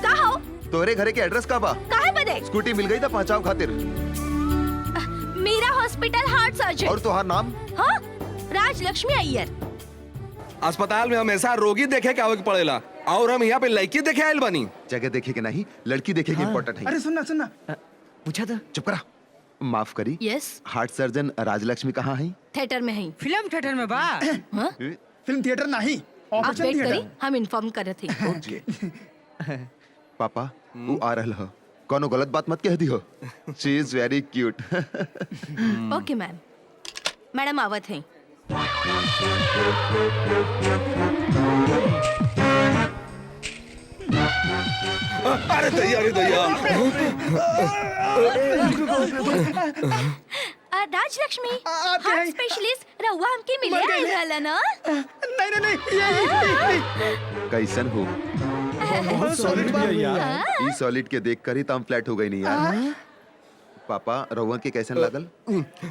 Speaker 6: का हो?
Speaker 3: तोरे घरे के एड्रेस का बा?
Speaker 6: काहे बदे?
Speaker 3: स्कूटी मिल गई था पहुंचाओ खातिर।
Speaker 6: Meera hospital, heart surgeon.
Speaker 3: और तुम्हारा नाम?
Speaker 6: हाँ, राजलक्ष्मी अय्यर।
Speaker 1: अस्पताल में हमेशा रोगी देखे के आवे के पड़ेला और हम यहाँ पे लड़की देखे आयल बनी।
Speaker 3: जगह देखे के नहीं, लड़की देखे के इम्पोर्टेंट है।
Speaker 5: अरे सुनना पूछा था।
Speaker 3: चुप करा। माफ करी।
Speaker 6: यस।
Speaker 3: हार्ट सर्जन राजलक्ष्मी कहाँ है?
Speaker 6: थिएटर में है।
Speaker 10: फिल्म थिएटर में बा।
Speaker 5: फिल्म थिएटर नहीं,
Speaker 6: आप
Speaker 5: ऑपरेशन
Speaker 6: वेट करी,
Speaker 5: थिएटर।
Speaker 6: हम इन्फॉर्म कर रहे थे।
Speaker 3: पापा वो आ रहल हो, कोनो गलत बात मत कह दियो। She is very cute.
Speaker 6: Okay ma'am. Madam आवत हैं।
Speaker 1: अरे दैया
Speaker 6: राजलक्ष्मी, हार्ट स्पेशलिस्ट रहुआ हमके मिले आइल रहला ना?
Speaker 5: नहीं
Speaker 3: कैसन हो?
Speaker 12: बहुत सॉलिड बा यार।
Speaker 3: ई सॉलिड के देख कर ही तम फ्लैट हो गई नहीं यार। पापा रोवन के कैसन लागल?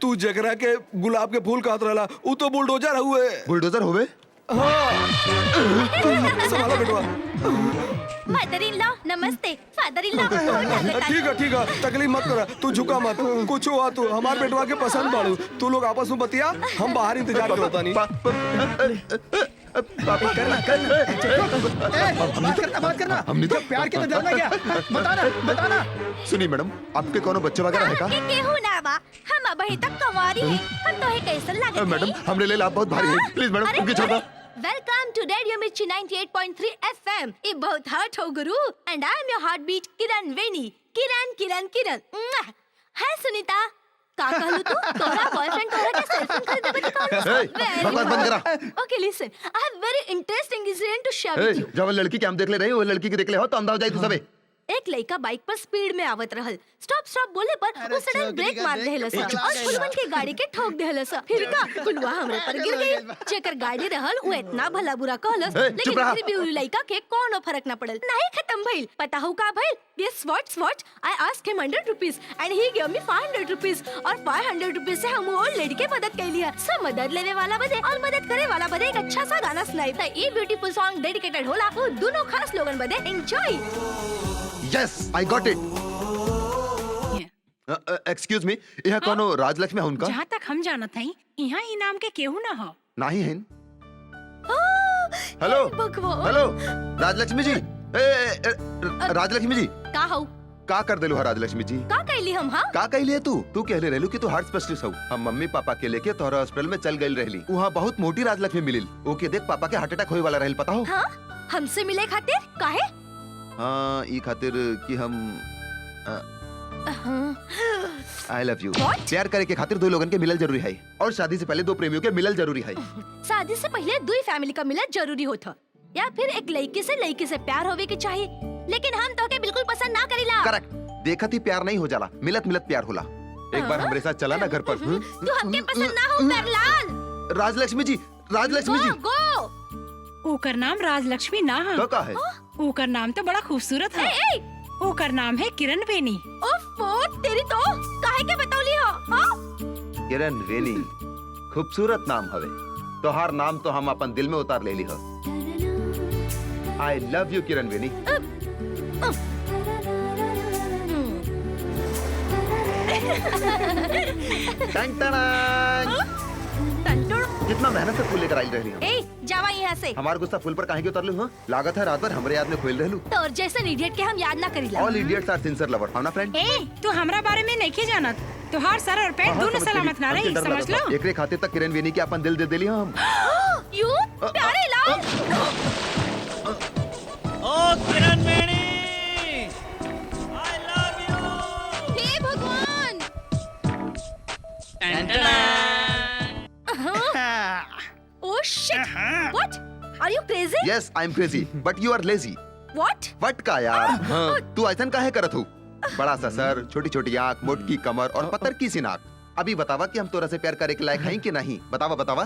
Speaker 1: तू जगरा के गुलाब के फूल काट रहला, ऊ तो बुलडोजर हुए।
Speaker 3: बुलडोजर होवे?
Speaker 1: हाँ। संभालो बेटवा।
Speaker 6: मदर इन लॉ नमस्ते। फादर इन लॉ
Speaker 1: ठीक है, तकलीफ मत करा, तू झुका मत। कुछ हुआ तू हमार बेटवा के पसंद बाड़ू। तू लोग आपस में बतिया, हम बाहर इंतजार करता नहीं।
Speaker 5: पापा करना बात करना।
Speaker 3: हमने तो
Speaker 5: प्यार के नजर ना क्या? बताना।
Speaker 3: सुनी मैडम, आपके कोनो बच्चे वगैरह है का?
Speaker 6: केहू ना बा, हम अभी तक कुंवारी हैं। हम तो है कैसन लागे?
Speaker 3: मैडम हमरे लिए आप बहुत भारी है, प्लीज मैडम उनके छोड़ दो।
Speaker 6: वेलकम टू रेडियो मिर्ची 98.3 FM। ये बहुत हॉट हो गुरु। And I am your heartbeat Kiran वेनी। किरण। है सुनीता, का कहलू तू? तोरा बॉयफ्रेंड तोरा के सेलफोन खरीदे बदे कौन?
Speaker 3: बकवास बंद करा।
Speaker 6: Okay listen, I have very interesting incident to share with you.
Speaker 3: जब लड़की के हम देख ले रहे हो, वो लड़की के देख ले हो तो अंधा हो जाए तू सबे।
Speaker 6: एक लड़का बाइक पर स्पीड में आवत रहल। स्टॉप बोले पर वो सडन ब्रेक मार देहलस और फुलवन के गाड़ी के ठोक देहलस। फिर का फुलवा हमरे पर गिर गई। जेकर गाड़ी रहल वो इतना भला बुरा कहलस, लेकिन फिर भी उ लड़का के कोनो फर्क ना पड़ल। नहीं खत्म भइल। पता हो का भइल? Guess what? I asked him 100 rupees and he gave me 500 rupees और 500 rupees से हम वो लड़की के मदद कर लिया। सब मदद लेने वाला बदे और मदद करे वाला बदे एक अच्छा सा गाना सुनाई था। ये ब्यूटीफुल सॉन्ग डेडिकेटेड होला वो दोनों खास लोगन बदे। Enjoy.
Speaker 3: Yes, I got it. Excuse me, यह कोनो राजलक्ष्मी है उनका?
Speaker 10: जहाँ तक हम जानत हई, यहाँ इनाम के केहू ना हो।
Speaker 3: नहीं है। हेलो राजलक्ष्मी जी। राजलक्ष्मी जी
Speaker 6: का हो?
Speaker 3: का कर देलू राजलक्ष्मी जी?
Speaker 6: का कहली हम? हाँ
Speaker 3: का कहली तू कहले रहलू कि तू हार्ट स्पेशलिस्ट हो। हम मम्मी पापा के लेके तोहरा हॉस्पिटल में चल गई रहली। वहाँ बहुत मोटी राजलक्ष्मी मिलिल। ओके देख पापा के हार्ट अटैक होए वाला रहल, पता हो?
Speaker 6: हाँ, हमसे मिले खातिर काहे?
Speaker 3: हाँ ई खातिर कि हम आई लव यू। प्यार करे के खातिर दो लोगन के मिलल जरूरी है और शादी से पहले दो प्रेमियों के मिलल जरूरी है।
Speaker 6: शादी से पहले दो फैमिली का मिलल जरूरी होता या फिर एक लड़की से प्यार होवे के चाहिए। लेकिन हम तो के बिल्कुल पसंद ना करीला।
Speaker 3: करेक्ट, देखत ही प्यार नहीं हो जाला, मिलत प्यार होला। एक बार हमारे साथ चला ना घर पर।
Speaker 6: तू हमके पसंद ना हो पेरलाल।
Speaker 3: राजलक्ष्मी जी
Speaker 10: ओकर नाम राजलक्ष्मी ना है।
Speaker 3: तो का है?
Speaker 10: ओकर नाम तो बड़ा खूबसूरत है। ओकर नाम है किरण वेनी।
Speaker 6: ओफो तेरी तो काहे के बतौली हो?
Speaker 3: किरण वेनी खूबसूरत नाम हवे। तोहार नाम तो हम अपन दिल में उतार ले ली हो। आई लव यू किरण वेनी। कितना मेहनत से फूल लेकर आई रही
Speaker 6: हूँ। जावा यहाँ से।
Speaker 3: हमार गुस्सा फूल पर काहे के उतरलू? हाँ लागत है रात भर हमरे याद में खोल रहलू।
Speaker 6: तो और जैसे इडियट के हम याद ना करीला।
Speaker 3: ऑल इडियट्स आर सिंसियर लवर, हाँ ना फ्रेंड?
Speaker 10: तू हमरा बारे में नहीं जानत। तोहार सर और पैर दोनों सलामत ना रही, समझ लो।
Speaker 3: एकरे खातिर तक किरण वेनी के अपन दिल दे देली हम।
Speaker 6: यू प्यारे लाल।
Speaker 2: ओ किरण वेनी
Speaker 6: Oh shit! What? Are you crazy?
Speaker 3: Yes, I am crazy, but you are lazy.
Speaker 6: What?
Speaker 3: What का यार? हाँ, तू ऐसा काहे करत हूँ? बड़ा सा सर, छोटी छोटी आँख, मोटकी कमर और पत्थर की सी नाक। अभी बतावा कि हम तोरा से प्यार करे के लायक हैं कि नहीं? बतावा बतावा।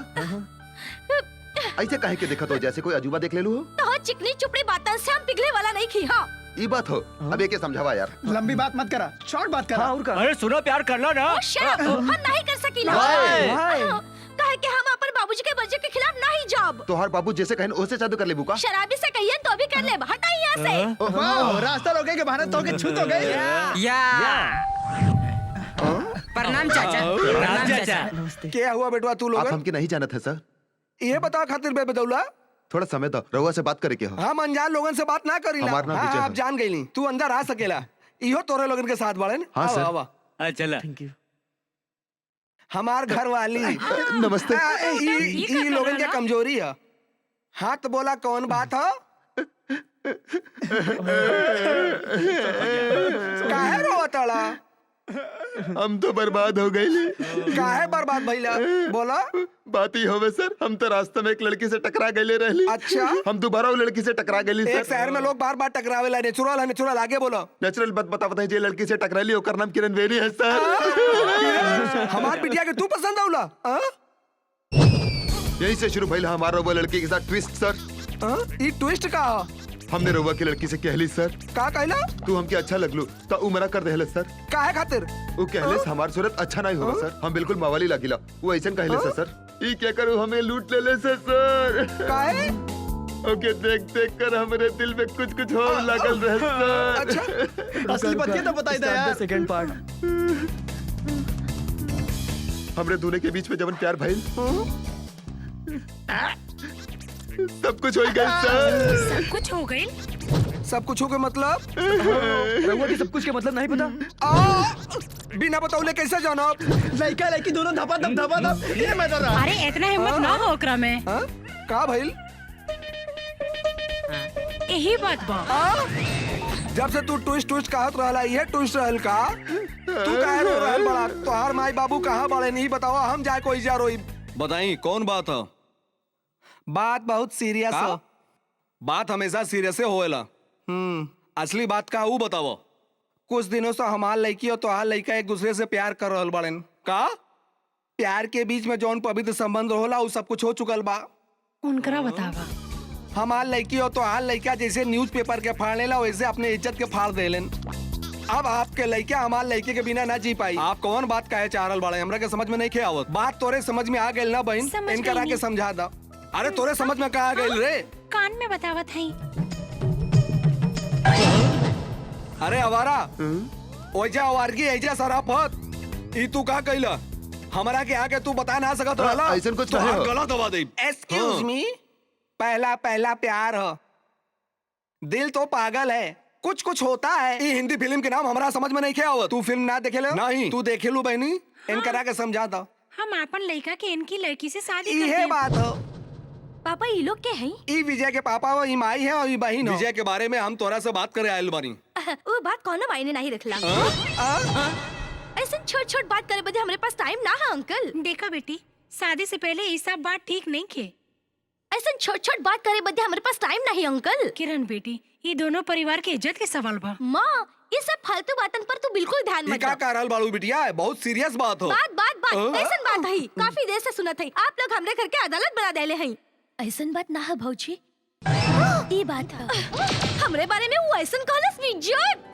Speaker 3: ऐसे काहे के देखत हो जैसे कोई अजूबा देख ले लू हो?
Speaker 6: तो चिकनी चुपड़ी बातन से हम पिघले वाला नहीं खी हाँ।
Speaker 3: ये बात हो, अब एक समझावा यार।
Speaker 5: लंबी बात मत करा, शॉर्ट बात करा। और
Speaker 2: अरे सुनो प्यार कर लो ना।
Speaker 6: Oh, shut up! हम नहीं कर सकीला। कहे कि हम अपन बाबूजी के बच्चे के खिलाफ नहीं जाब।
Speaker 3: तो हर बाबू जैसे कहन ओसे जादू कर ले बुका।
Speaker 6: शराबी से कहिए तो भी कर ले, हटाई यहाँ से।
Speaker 5: ओहो, रास्ता रोके के बहाने तो के छूत हो गई।
Speaker 10: प्रणाम चाचा। प्रणाम चाचा।
Speaker 1: क्या हुआ बेटवा तू लोग?
Speaker 3: आप हमके नहीं जानत है सर।
Speaker 1: ये बता खातिर बे बदौला।
Speaker 3: थोड़ा समय दो, रहुआ से बात करे के हो।
Speaker 1: हम अनजान लोगन से बात ना करी
Speaker 3: हमार नाम विजय
Speaker 1: हाँ,
Speaker 3: है।
Speaker 1: आप जान गई तू अंदर आ सकेला। इहो तोरे लोगन के साथ बड़न।
Speaker 3: हाँ, सर।
Speaker 1: आवा।
Speaker 2: चला।
Speaker 5: Thank you.
Speaker 1: हमार घर वाली
Speaker 3: नमस्ते।
Speaker 1: ई लोगन के कमजोरी है। हाँ तो बोला कौन बात है? काहे रोवतड़ा?
Speaker 3: हम तो बर्बाद हो गए।
Speaker 1: काहे बर्बाद भइला? बोला।
Speaker 3: बात ही होवे सर, हम तो रास्ते में एक लड़की से टकरा गए रहली।
Speaker 1: अच्छा।
Speaker 3: हम दोबारा वो लड़की से टकरा गए
Speaker 1: एक शहर में लोग बार बार टकरावेला। नेचुरल है नेचुरल। आगे बोलो।
Speaker 3: नेचुरल बात बतावत है जे लड़की से टकराली ओकर नाम किरण बेरी है सर।
Speaker 1: हमार बिटिया के तू पसंद औला?
Speaker 3: यही से शुरू भइल हमारा वो लड़की के साथ ट्विस्ट सर।
Speaker 1: ये ट्विस्ट का?
Speaker 3: हमने रउआ की लड़की से कहली सर।
Speaker 1: का कहला?
Speaker 3: तू हमके अच्छा लगलू तो उ मना कर देहले सर।
Speaker 1: काहे खातिर?
Speaker 3: वो कहले हमार सूरत अच्छा नहीं होगा सर, हम बिल्कुल मावाली लागिला। वो ऐसा कहले से सर। ई क्या करूं, हमें लूट ले से सर।
Speaker 1: काहे?
Speaker 3: ओके देख देख कर हमारे दिल में कुछ कुछ हो लागल रहे सर।
Speaker 1: अच्छा।
Speaker 5: असली बतिया तो बताई दे यार।
Speaker 15: Second part.
Speaker 3: हमरे दोनों के बीच में जवन प्यार भइल सब कुछ हो गई सर।
Speaker 10: सब कुछ हो गई।
Speaker 1: सब कुछ हो गया मतलब?
Speaker 5: रहुआ की सब कुछ के मतलब नहीं पता।
Speaker 1: बिना बतौले कैसे जाना?
Speaker 5: लड़का लड़की दोनों धपा धप ये मैं डर रहा।
Speaker 10: अरे इतना हिम्मत ना हो ओकरा में।
Speaker 1: का भइल?
Speaker 10: यही बात बा।
Speaker 1: जब से तू ट्विस्ट ट्विस्ट कहत रहला, ये ट्विस्ट रहल का? तू काहे रो रहल बड़ा? तोहार माई बाबू कहाँ बड़े नहीं बतावा, हम जाए कोई जा रोई। बताई कौन बात है? बात बहुत सीरियस है। बात हमेशा सीरियस से होएला। असली बात का वो बताओ। कुछ दिनों से हमार लड़की और तोहार लड़का एक दूसरे से प्यार कर रहल बड़न का? प्यार के बीच में जौन पवित्र संबंध होला वो सब कुछ हो चुकल बा।
Speaker 10: उनकरा बतावा।
Speaker 1: हमार लड़की और तोहार लड़का जैसे न्यूज़पेपर के फाड़ लेला वैसे अपने इज्जत के फाड़ देलन। अब आपके लड़का हमार लड़के के बिना ना जी पाई। आप कौन बात कहे चाह रहल बड़े? हमरा के समझ में नहीं खे आवत। बात तोरे समझ में आ गइल ना बहन? इनकरा के समझा दा। अरे तोरे समझ में कहा गइल रे?
Speaker 10: कान में बतावत है।
Speaker 1: अरे अवारा, ओजा अवारगी एजा सराफत। ई तू का कइला? हमरा के आके तू बता ना सकत रहला?
Speaker 3: ऐसन कुछ नहीं हो।
Speaker 1: गलत दबा दे। एक्सक्यूज मी, पहला पहला प्यार है। दिल तो पागल है, कुछ कुछ होता है। ई हिंदी फिल्म के नाम हमरा समझ में नहीं खे आवत। तू फिल्म ना देखेले? नहीं। तू देखेलू बहनी? इनकरा के समझा दा।
Speaker 10: हम अपन लड़का के इनकी लड़की से शादी कर
Speaker 1: ये
Speaker 10: देब।
Speaker 1: बात हो।
Speaker 6: पापा ये लोग के हैं?
Speaker 1: ई विजय के पापा वो ई माई है और ई बहन हो। विजय के बारे में हम तोरा से बात करे आयल बानी।
Speaker 6: वो बात कौन मायने नहीं रखला। ऐसे छोट छोट बात करे बदे हमारे पास टाइम ना है अंकल।
Speaker 10: देखा बेटी, शादी से पहले ये सब बात ठीक नहीं खे।
Speaker 6: ऐसे छोट छोट बात करे बदे हमारे पास टाइम नहीं अंकल।
Speaker 10: किरण बेटी, ये दोनों परिवार के इज्जत के सवाल बा।
Speaker 6: माँ, ये सब फालतू बातन पर तू बिल्कुल ध्यान मत
Speaker 1: क्या कर रहल बाड़ू बिटिया? बहुत सीरियस बात हो।
Speaker 6: बात बात बात ऐसन बात है। काफी देर से सुनत है। आप लोग हमरे घर के अदालत बना देले हैं। ऐसन बात ना है भौजी। ये बात है। हमरे बारे में वो ऐसन कहलस विजय।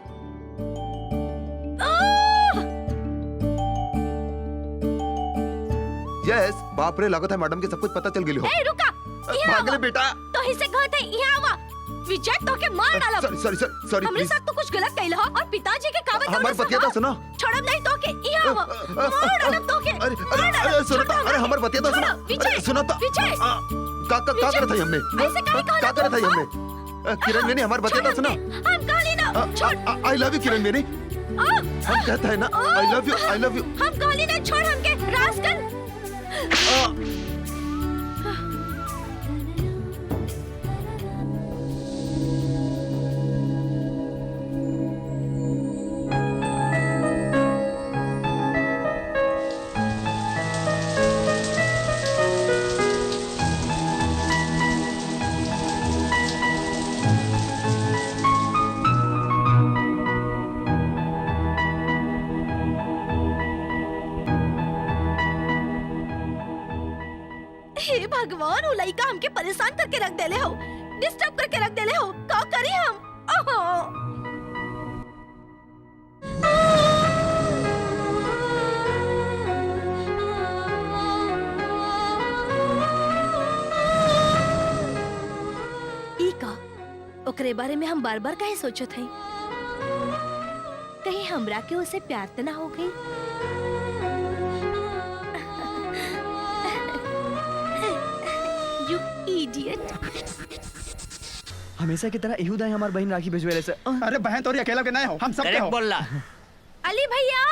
Speaker 3: यस, बाप रे, लागत है मैडम के सब कुछ पता चल गेली हो।
Speaker 6: ए रुका,
Speaker 3: भाग ले बेटा।
Speaker 6: तो ही से कहत है यहाँ आवा। विजय तो के मार डालब।
Speaker 3: सॉरी सॉरी
Speaker 6: हमरे साथ तो कुछ गलत कइला हो और पिताजी के कागज
Speaker 3: हमार बतिया तो सुनो।
Speaker 6: छोड़ब नहीं तो के यहाँ आवा। मार डालब तो के।
Speaker 3: अरे सुनो तो, अरे हमार बतिया तो सुनो।
Speaker 6: विजय,
Speaker 3: सुनो तो।
Speaker 6: विजय।
Speaker 3: का करत है हमने?
Speaker 6: ऐसे काहे कहला?
Speaker 3: का करत है हमने? किरण बेनी, हमार बतिया तो सुनो।
Speaker 6: हम कहली ना छोड़।
Speaker 3: आई लव यू किरण बेनी। हम कहता है ना I love you, I love you.
Speaker 6: हम कहली ना छोड़ हमके रास्कल। हे भगवान, वो लड़का हमके परेशान करके रख देले हो, डिस्टर्ब करके रख देले हो। का करी हम? ओहो। ई का ओकरे बारे में हम बार बार काहे सोचत हई? कहीं हमरा के उसे प्यार त ना हो गई? You idiot!
Speaker 5: हमेशा की तरह इहुदा हमार बहन राखी भेजवेले से।
Speaker 15: अरे बहन तोरी अकेला के नहीं हो, हम सब के हो।
Speaker 9: बोल रहा।
Speaker 6: अली भैया,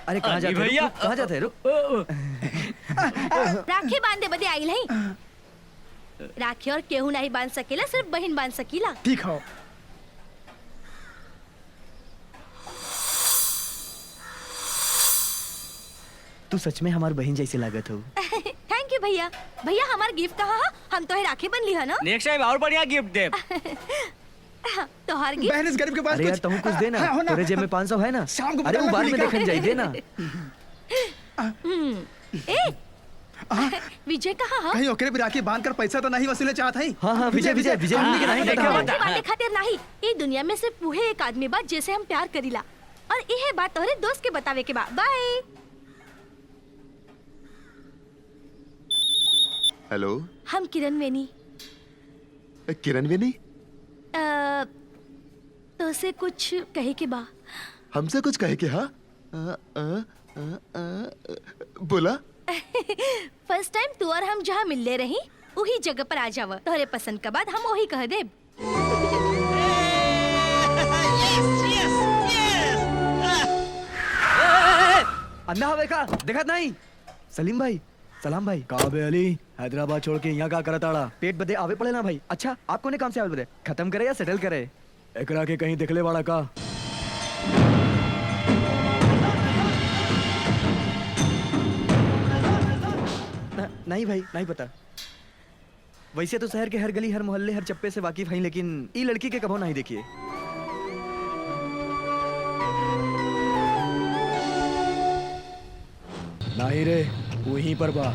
Speaker 5: अरे कहाँ जाते हो?
Speaker 9: भैया।
Speaker 5: कहाँ जाते हो?
Speaker 6: राखी बांधे बदे आइल हई। राखी और केहू नहीं बांध सकेला, सिर्फ बहन बांध सकीला।
Speaker 15: ठीक हो।
Speaker 5: तू सच में हमार बहन जैसे लागत हो।
Speaker 6: थैंक यू भैया। भैया हमार गिफ्ट कहाँ है? हम तो राखी बन ली है ना।
Speaker 2: नेक्स्ट टाइम और बढ़िया गिफ्ट दे।
Speaker 6: तोहार गिफ्ट।
Speaker 15: बहन इस गरीब के पास
Speaker 5: अरे यार तुम कुछ देना। तेरे जेब में 500 है ना?
Speaker 15: शाम को
Speaker 5: अरे वो बाद में देखन जाई देना।
Speaker 6: ए विजय कहाँ है?
Speaker 15: कहीं ओकरे भी राखी बांध कर पैसा तो नहीं वसूले चाहत है?
Speaker 5: हाँ विजय विजय विजय हमने के नहीं
Speaker 6: राखी
Speaker 5: कहता।
Speaker 6: बांधे खातिर नहीं, ये दुनिया में सिर्फ वही एक आदमी बा जैसे हम प्यार करीला, और यह बात तोहरे दोस्त के बतावे के बा। बाय।
Speaker 3: हेलो,
Speaker 6: हम किरण वेनी।
Speaker 3: किरण वेनी?
Speaker 6: तो से कुछ कहे के बा।
Speaker 3: हमसे कुछ कहे के? हाँ बोला।
Speaker 6: फर्स्ट टाइम तू और हम जहाँ मिलले रही वही जगह पर आ जावा। तोहरे पसंद का बाद हम वही कह देब।
Speaker 5: अन्ना हवे का देखत नहीं? सलीम भाई, सलाम भाई। काबे अली, हैदराबाद छोड़ के यहाँ का करताड़ा? पेट बदे आवे पड़े ना भाई। अच्छा आपको ने काम से आवे बदे खत्म करे या सेटल करे? एकरा के कहीं दिखले वाला का? नहीं भाई नहीं पता। वैसे तो शहर के हर गली हर मोहल्ले हर चप्पे से वाकिफ हैं, लेकिन ई लड़की के कभो नहीं देखिए। नहीं रे, वहीं पर बा।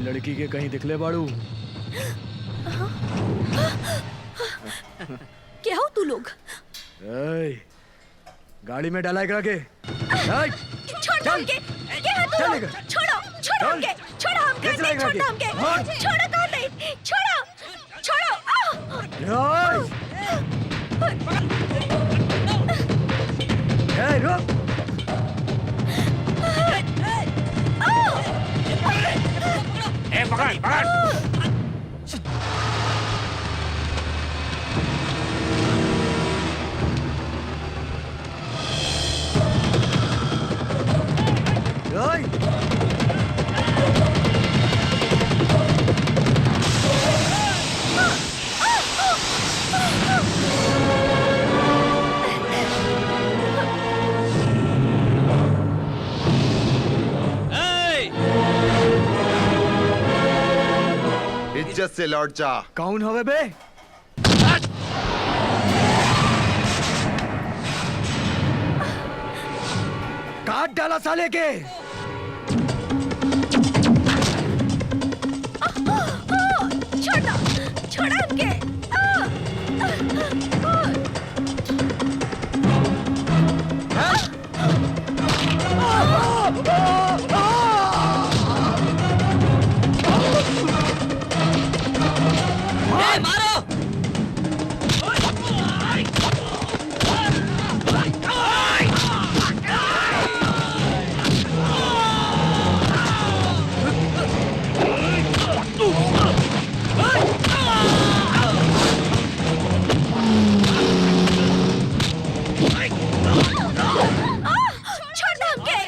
Speaker 5: लड़की के कहीं दिखले बाड़ू?
Speaker 6: क्या हो तू लोग?
Speaker 5: गाड़ी में डाला करा के।
Speaker 6: छोड़ हमके। क्या है तू लोग? छोड़ो, छोड़ो हमके, छोड़ो हमके, छोड़ो हमके, छोड़ो कहाँ नहीं? छोड़ो, छोड़ो।
Speaker 5: रुक।
Speaker 2: पकड़ पकड़।
Speaker 3: इज्जत से लौट जा।
Speaker 5: कौन हवे बे? काट डाला साले के।
Speaker 6: छोड़ो, छोड़ो हमके। छोड़ दो हमके,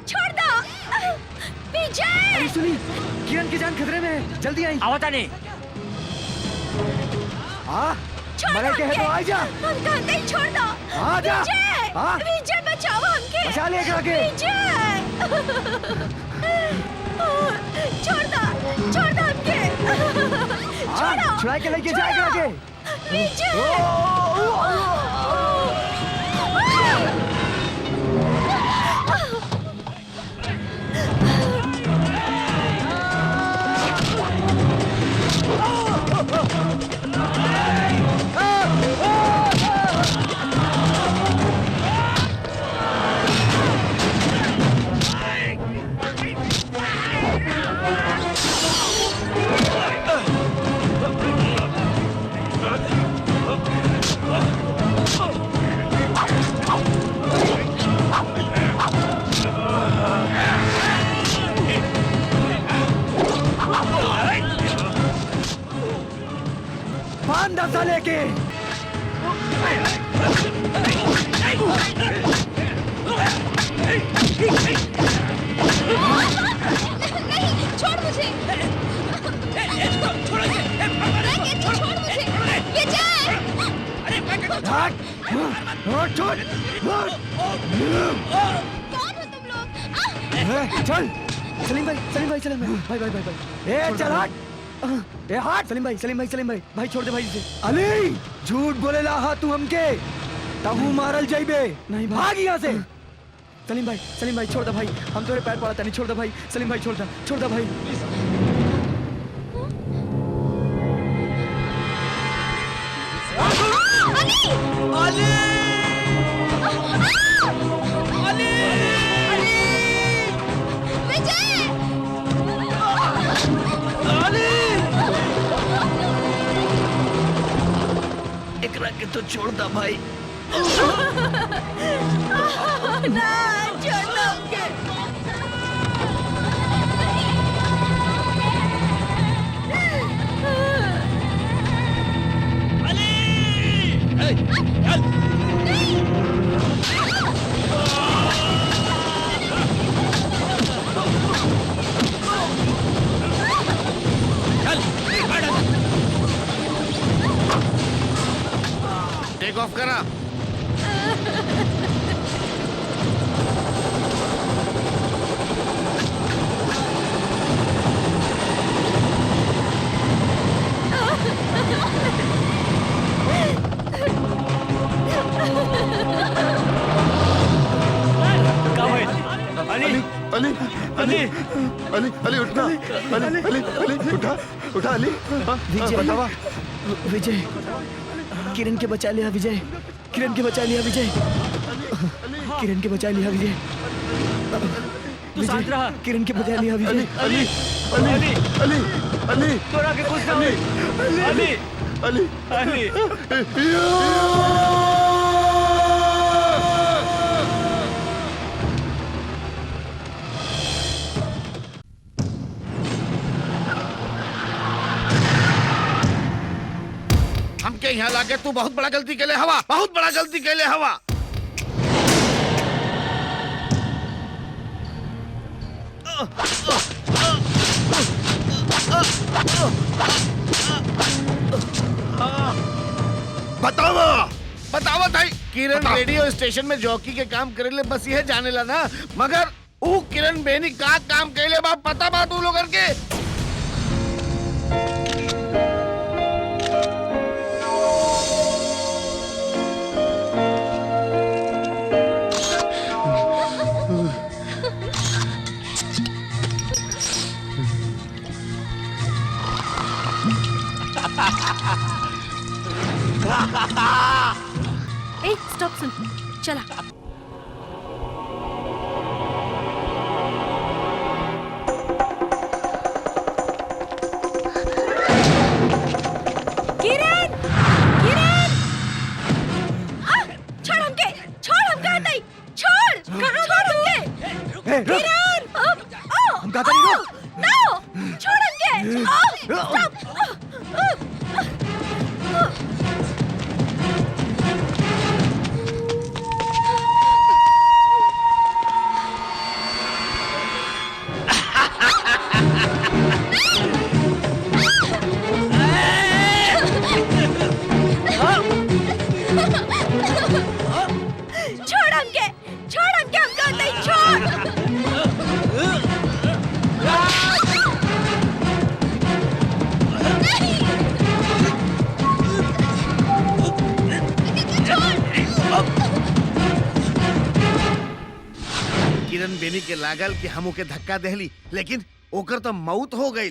Speaker 6: छोड़ दो।
Speaker 5: जान खतरे में है, जल्दी आई।
Speaker 2: आवता नहीं।
Speaker 5: हाँ
Speaker 6: छोड़
Speaker 5: मरे के है तो आ जा।
Speaker 6: हम कहते ही छोड़ दो।
Speaker 5: आ जा।
Speaker 6: विजय,
Speaker 5: हाँ?
Speaker 6: विजय बचाओ हमके।
Speaker 5: बचा ले एकरा के।
Speaker 6: विजय, छोड़ दो हमके।
Speaker 5: हाँ, छुड़ा के लेके जा एकरा के। बांध दसा लेके।
Speaker 6: नहीं, छोड़ मुझे। छोड़ मुझे। विजय।
Speaker 5: छोड़।
Speaker 6: कौन हो तुम लोग?
Speaker 5: चल सलीम भाई चल भाई ए चल हट। ए हट सलीम भाई भाई छोड़ दे भाई इसे। अली झूठ बोले ला हा तू हमके तहू मारल जाइबे। नहीं भाग यहाँ से। सलीम भाई छोड़ दे भाई, हम तोरे पैर पड़ता नहीं। छोड़ दे भाई सलीम भाई, छोड़ दे भाई।
Speaker 10: एकरा के तो छोड़ दा भाई।
Speaker 6: ना, छोड़ दो हमके।
Speaker 14: टेक ऑफ करा।
Speaker 3: अली उठना। अली उठा अली।
Speaker 5: विजय विजय किरण के बचा लिया विजय। किरण के बचा लिया विजय। किरण के बचा लिया विजय।
Speaker 3: अली
Speaker 2: तोरा के कुछ ना होई। अली
Speaker 14: हमके यहाँ लाके तू बहुत बड़ा गलती के लिए हवा, बहुत बड़ा गलती के लिए हवा। बतावा था किरण रेडियो स्टेशन में जॉकी के काम करेले, बस यह जाने ला ना, मगर वो किरण बेनी का काम करेले बा पता बा तू लोगन के?
Speaker 6: ए, स्टॉप सुन, चला। किरण, किरण, छोड़ हमके, छोड़ हमके हटाई, छोड़, छोड़ हमके, किरण,
Speaker 5: हम कहते नहीं रुक।
Speaker 6: नो, छोड़ हमके, स्टॉप।
Speaker 14: किरण बेनी के लागल कि हम ओके धक्का देहली, लेकिन ओकर तो मौत हो गई।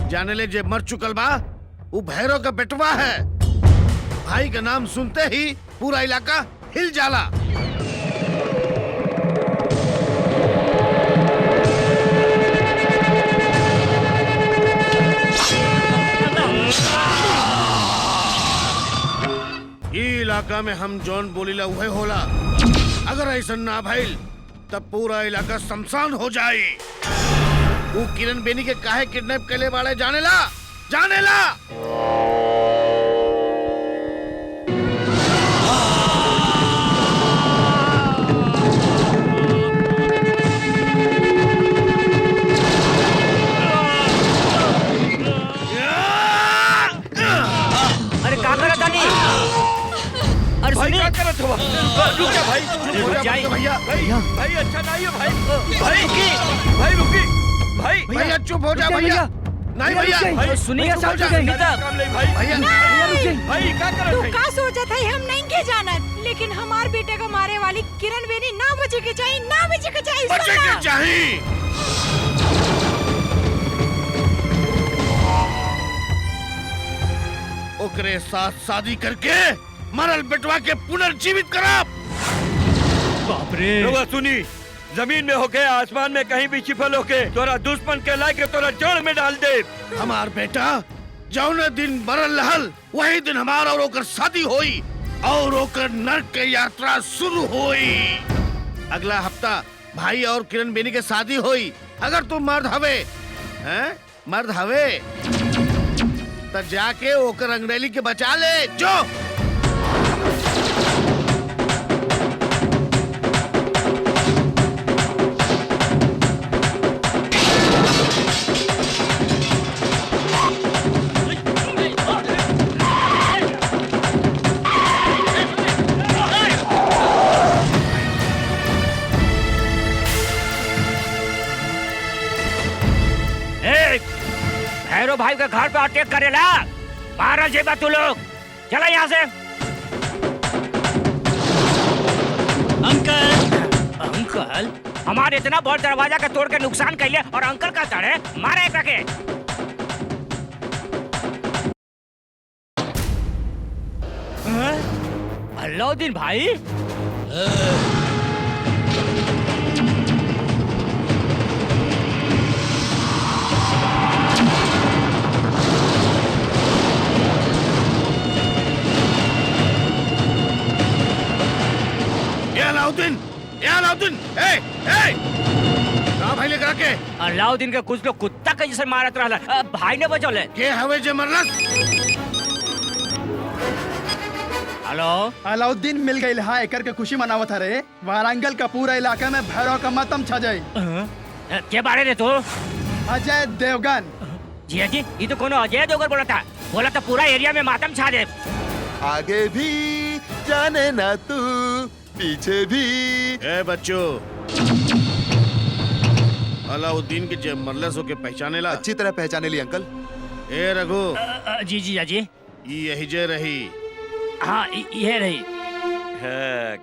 Speaker 14: जाने ले जे मर चुकल बा वो भैरव का बेटवा है। भाई का नाम सुनते ही पूरा इलाका हिल जाला। ये इलाका में हम जौन बोलीला वही होला। अगर ऐसा ना भइल तब पूरा इलाका शमशान हो जाए। वो किरण बेनी के काहे किडनैप करले वाले जानेला?
Speaker 2: अरे का करत तानी? अरे
Speaker 7: भाई
Speaker 2: सुनी
Speaker 7: क्या करत हुआ? रुक जा भाई,
Speaker 2: रुक जाइए।
Speaker 7: भाई अच्छा नहीं है भाई रुकी
Speaker 14: भैया चुप हो जा भैया। नहीं भैया
Speaker 2: सुनिए
Speaker 14: चुप हो जा। भैया
Speaker 7: भाई क्या करत
Speaker 10: तू
Speaker 7: है?
Speaker 10: का सोचत है हम नहीं के जानत, लेकिन हमार बेटे को मारे वाली किरण बेनी ना बचे के चाहिए, ना बचे के चाहिए।
Speaker 14: बचे के चाहिए। ओकरे साथ शादी करके मरल बेटवा के पुनर्जीवित कराब।
Speaker 2: बाप रे।
Speaker 7: रउआ सुनी, जमीन में होके आसमान में कहीं भी छिपल होके तोरा दुश्मन के लाके तोरा जड़ में डाल दे।
Speaker 14: हमार बेटा जौने दिन मरल रहल वही दिन हमार और ओकर शादी होई और ओकर नरक के यात्रा शुरू होई। अगला हफ्ता भाई और किरण बेनी के शादी होई। अगर तू मर्द हवे मर्द हवे तो जाके ओकर अंगड़ेली के बचा ले जो।
Speaker 2: भैरव भाई के घर पे अटैक करेला, मारल जेबा तू लोग। चला यहाँ से। अंकल हमारे इतना बड़ दरवाजा के तोड़ के नुकसान कैले और अंकल का तड़े मारे एकरा के। अलाउद्दीन भाई
Speaker 14: अलाउद्दीन भाई लेकर आके।
Speaker 2: अलाउद्दीन के कुछ लोग कुत्ता के जैसे मारत रहला, भाई ने बचौले।
Speaker 14: के हवे जे मरलस?
Speaker 2: हेलो
Speaker 15: अलाउद्दीन मिल गई है, एकर के खुशी मनावत है। वारंगल का पूरा इलाका में भैरव का मातम छा जाए।
Speaker 2: के बारे रे तू?
Speaker 15: अजय देवगन।
Speaker 2: जी ये तो कोनो अजय देवगन बोला था पूरा एरिया में मातम छा दे।
Speaker 3: आगे भी जाने ना तू पीछे भी।
Speaker 14: ए बच्चों, अलाउद्दीन के जे मरलस के पहचाने ला?
Speaker 3: अच्छी तरह पहचाने ली अंकल।
Speaker 14: ए रघु।
Speaker 2: जी जी
Speaker 14: यही जे रही।
Speaker 2: हाँ ये रही।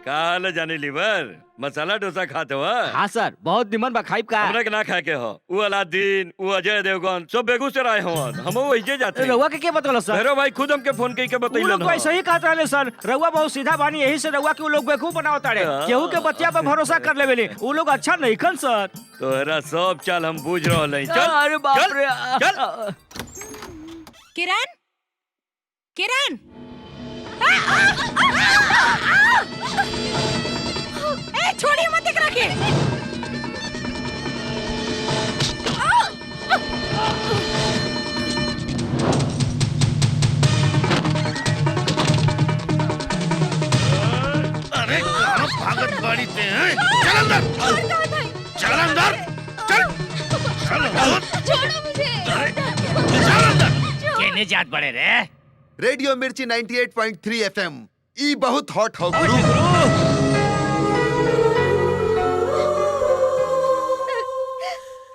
Speaker 7: काल जाने लीवर मसाला डोसा खाते हो?
Speaker 2: हाँ सर, बहुत निमन बा, खाइब का?
Speaker 7: हमरा के ना खाए के हो। वो अलाउद्दीन, वो अजय देवगन सब बेगूसराय हो। हम वही जाते।
Speaker 2: रउआ के बतौला सर?
Speaker 7: भैरव भाई खुद हमके फोन करके बतैलन।
Speaker 2: लोग ऐसे ही कहत रहले सर, रउआ बहुत सीधा बानी, यही से रउआ के लोग बेवकूफ बनावत तारे। केहू के बतिया पर भरोसा कर लेवेले। वो लोग अच्छा नहीं खन सर।
Speaker 7: तोहरा सब चाल हम बूझ रहल हई। चल
Speaker 2: अरे बाप रे।
Speaker 7: चल।
Speaker 10: किरण किरण ए छोड़िए मत एकरा के।
Speaker 14: अरे कहाँ भागत बाड़ी ते हैं? चल अंदर। चल अंदर। चल अंदर।
Speaker 11: छोड़ो मुझे।
Speaker 14: चल अंदर।
Speaker 16: केने जात बड़े रे?
Speaker 3: रेडियो मिर्ची 98.3 FM ई बहुत हॉट हो गुरु।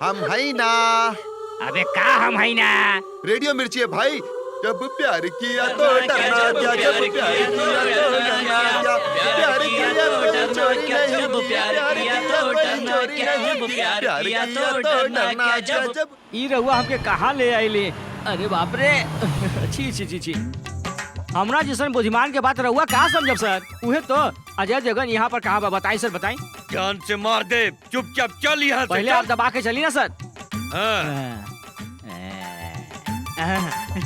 Speaker 3: हम है ना।
Speaker 16: अबे का हम है ना?
Speaker 3: रेडियो मिर्ची है भाई। जब प्यार किया तो डरना क्या, जब प्यार किया तो डरना क्या, प्यार किया तो चोरी नहीं, प्यार किया तो चोरी नहीं, प्यार किया तो डरना क्या। जब
Speaker 2: ई रहुआ हमके कहाँ ले आइले? अरे बाप रे, छी छी छी छी। हमरा जिसन बुद्धिमान के बात रहुआ कहाँ समझब सर? उहे तो अजय देवगन यहाँ पर कहाँ बा? बताई सर, बताई।
Speaker 7: जान से मार दे, चुपचाप चल यहाँ से।
Speaker 2: पहले आप दबा के चली ना सर।
Speaker 7: हाँ।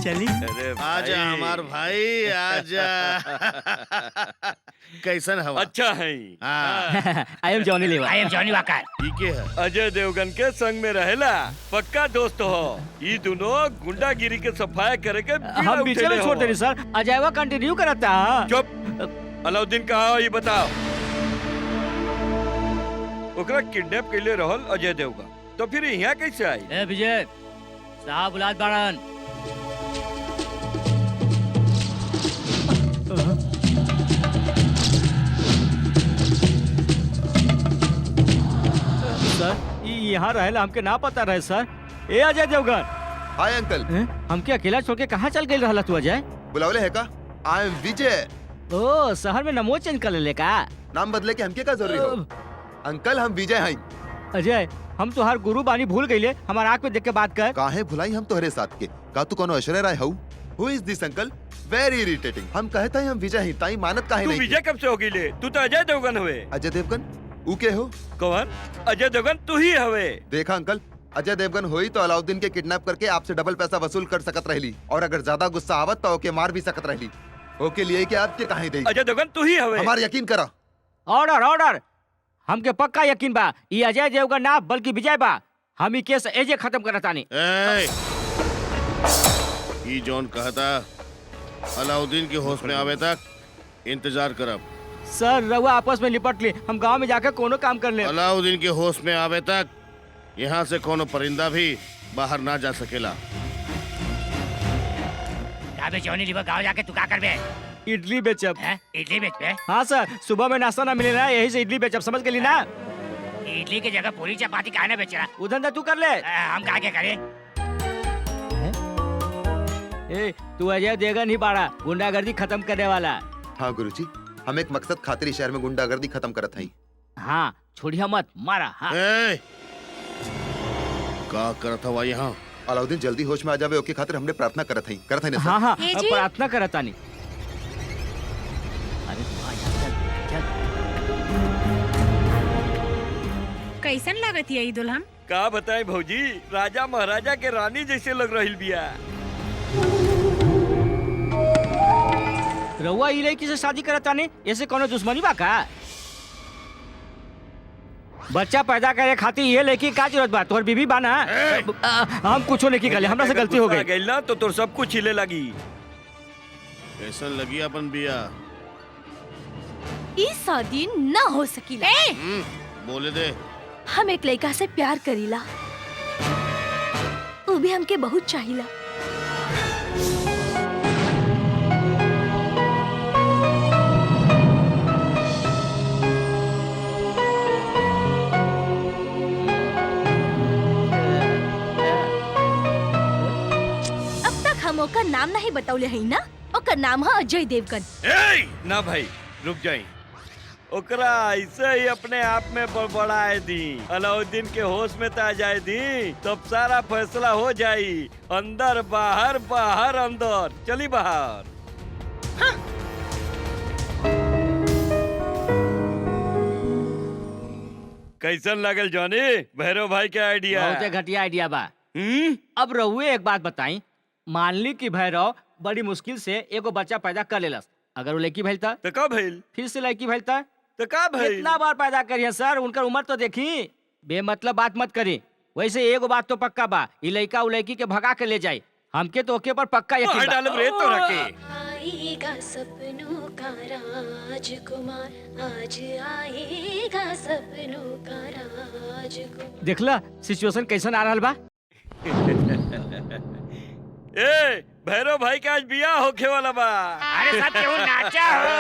Speaker 2: चली।
Speaker 14: आजा हमार भाई, आजा। कैसन हवा?
Speaker 7: अच्छा है।
Speaker 2: I am Johnny Lever.
Speaker 16: I am Johnny Walker.
Speaker 14: ठीक है।
Speaker 7: अजय देवगन के संग में रहेला, पक्का दोस्त हो। ये दोनों गुंडागिरी के सफाया करे के
Speaker 2: हम बीच में छोड़ देनी सर। अजयवा कंटिन्यू करता।
Speaker 7: चुप। अलाउद्दीन कहाँ हो ये बताओ। ओकरा किडनैप के लिए रहल अजय देवगन, तो फिर यहाँ कैसे आई?
Speaker 2: ए विजय साहब बुलात बाड़न। सर यहाँ रहेला हमके ना पता रहे सर। ए अजय देवगन।
Speaker 3: Hi uncle.
Speaker 2: हमके अकेला छोड़ के कहाँ चल गई रहला तू अजय?
Speaker 3: बुलावले है का? आई एम विजय।
Speaker 2: ओ शहर में नमो चेंज कर ले का?
Speaker 3: नाम बदले के हमके का जरूरी हो? अंकल हम विजय हैं।
Speaker 2: अजय हम तो हर गुरु बानी भूल गईले, हमारा आँख में देख के बात कर।
Speaker 3: काहे भुलाई हम तोहरे साथ के? का तू कोनो ऐश्वर्या राय हऊ? Who is this uncle? Very irritating. हम कहता है हम विजय हैं, ताई मानत काहे नहीं?
Speaker 7: तू विजय कब से हो गईले? तू तो अजय देवगन हुए।
Speaker 3: अजय देवगन? ऊ के हो?
Speaker 7: कौन? अजय देवगन तू ही हवे।
Speaker 3: देखा अंकल, अजय देवगन हुई तो अलाउद्दीन के किडनैप करके आपसे डबल पैसा वसूल कर सकत रहली, और अगर ज्यादा गुस्सा आवत तो ओके मार भी सकत रहली। ओके लिए कि आपके काहे दे?
Speaker 7: अजय देवगन तू ही हवे।
Speaker 3: हमार यकीन करा।
Speaker 2: Order order. हमके पक्का यकीन बा ये अजय देवगन ना बल्कि विजय बा। हम ही केस एजे खत्म करता नहीं।
Speaker 14: ये जॉन कहता अलाउद्दीन के होश में आवे तक इंतजार करब।
Speaker 2: सर रहुआ आपस में निपट ली, हम गांव में जाकर कोनो काम कर ले।
Speaker 14: अलाउद्दीन के होश में आवे तक यहाँ से कोनो परिंदा भी बाहर ना जा सकेला।
Speaker 16: जॉनी लीवर गाँव जाके तू क्या करबे?
Speaker 2: इडली बेचब।
Speaker 16: इडली बेचबे?
Speaker 2: हाँ सर, सुबह में नाश्ता ना मिले ना, यही से इडली बेचब, समझ गई ना?
Speaker 16: इडली की जगह पूरी चपाती काहे ना बेच रहा?
Speaker 2: उधर तू कर ले।
Speaker 16: हम का क्या करें?
Speaker 2: ए, तू अजय देवगन ही बाड़ा, गुंडागर्दी खत्म करने वाला।
Speaker 3: हाँ गुरुजी, हम एक मकसद खातिर शहर में गुंडागर्दी खत्म करत हई।
Speaker 2: हाँ छोड़िया मत, मारा। हाँ।
Speaker 14: का करत हवा यहाँ?
Speaker 3: अलाउद्दीन जल्दी होश में आ जावे, ओके खातिर हमने प्रार्थना करत हई। करत हई ना सर?
Speaker 2: हाँ हाँ प्रार्थना करता नहीं। अरे
Speaker 10: कैसन लागत है दुल्हन?
Speaker 7: का बताए भौजी, राजा महाराजा के रानी जैसे लग रही बिया।
Speaker 2: रउआ ई लड़की से शादी करता नहीं, ऐसे कोनो दुश्मनी बा का? बच्चा पैदा करे खातिर ये लड़की का जरूरत बा? तोहर बीबी बा ना? हम कुछो नहीं करे, हमरा से गलती हो गई
Speaker 7: ना, तो तोर सब कुछ हिले लगी।
Speaker 14: कैसन लगी अपन बिया?
Speaker 6: ई शादी न हो सकीला।
Speaker 14: बोले दे।
Speaker 6: हम एक लड़का से प्यार करीला, वो भी हमके बहुत चाहिला। अब तक हम ओकर नाम नहीं बतौले हई ना? ओकर नाम है अजय देवगन।
Speaker 7: ना भाई रुक जाई, ओकरा ऐसे ही अपने आप में बड़बड़ाए दी। अलाउद्दीन के होश में आ जाए दी, तब सारा फैसला हो जाई। अंदर बाहर, बाहर अंदर। चली बाहर। हाँ। कैसन लगल जॉनी? भैरव भाई के आइडिया?
Speaker 2: बहुत घटिया आइडिया बा। अब रहुए एक बात बताई, मान ली कि भैरव बड़ी मुश्किल से एगो बच्चा पैदा कर लेलस, अगर वो लड़की भइल था
Speaker 7: तो का भइल?
Speaker 2: फिर से लड़की भइल था
Speaker 7: तो का भइल?
Speaker 2: कितना बार पैदा करिए सर, उनकर उम्र तो देखी। बेमतलब बात मत करी। वैसे एगो बात तो पक्का बा, ये लड़का वो लड़की के भगा के ले जाए। हमके तो ओके पर पक्का यकीन बा।
Speaker 17: आएगा सपनों का राजकुमार, आज आएगा सपनों का राजकुमार।
Speaker 2: देखला सिचुएशन कैसन आ रहा बा?
Speaker 7: ए भैरव भाई का आज बियाह होखे वाला बा।
Speaker 16: अरे सब क्यों नाचा हो?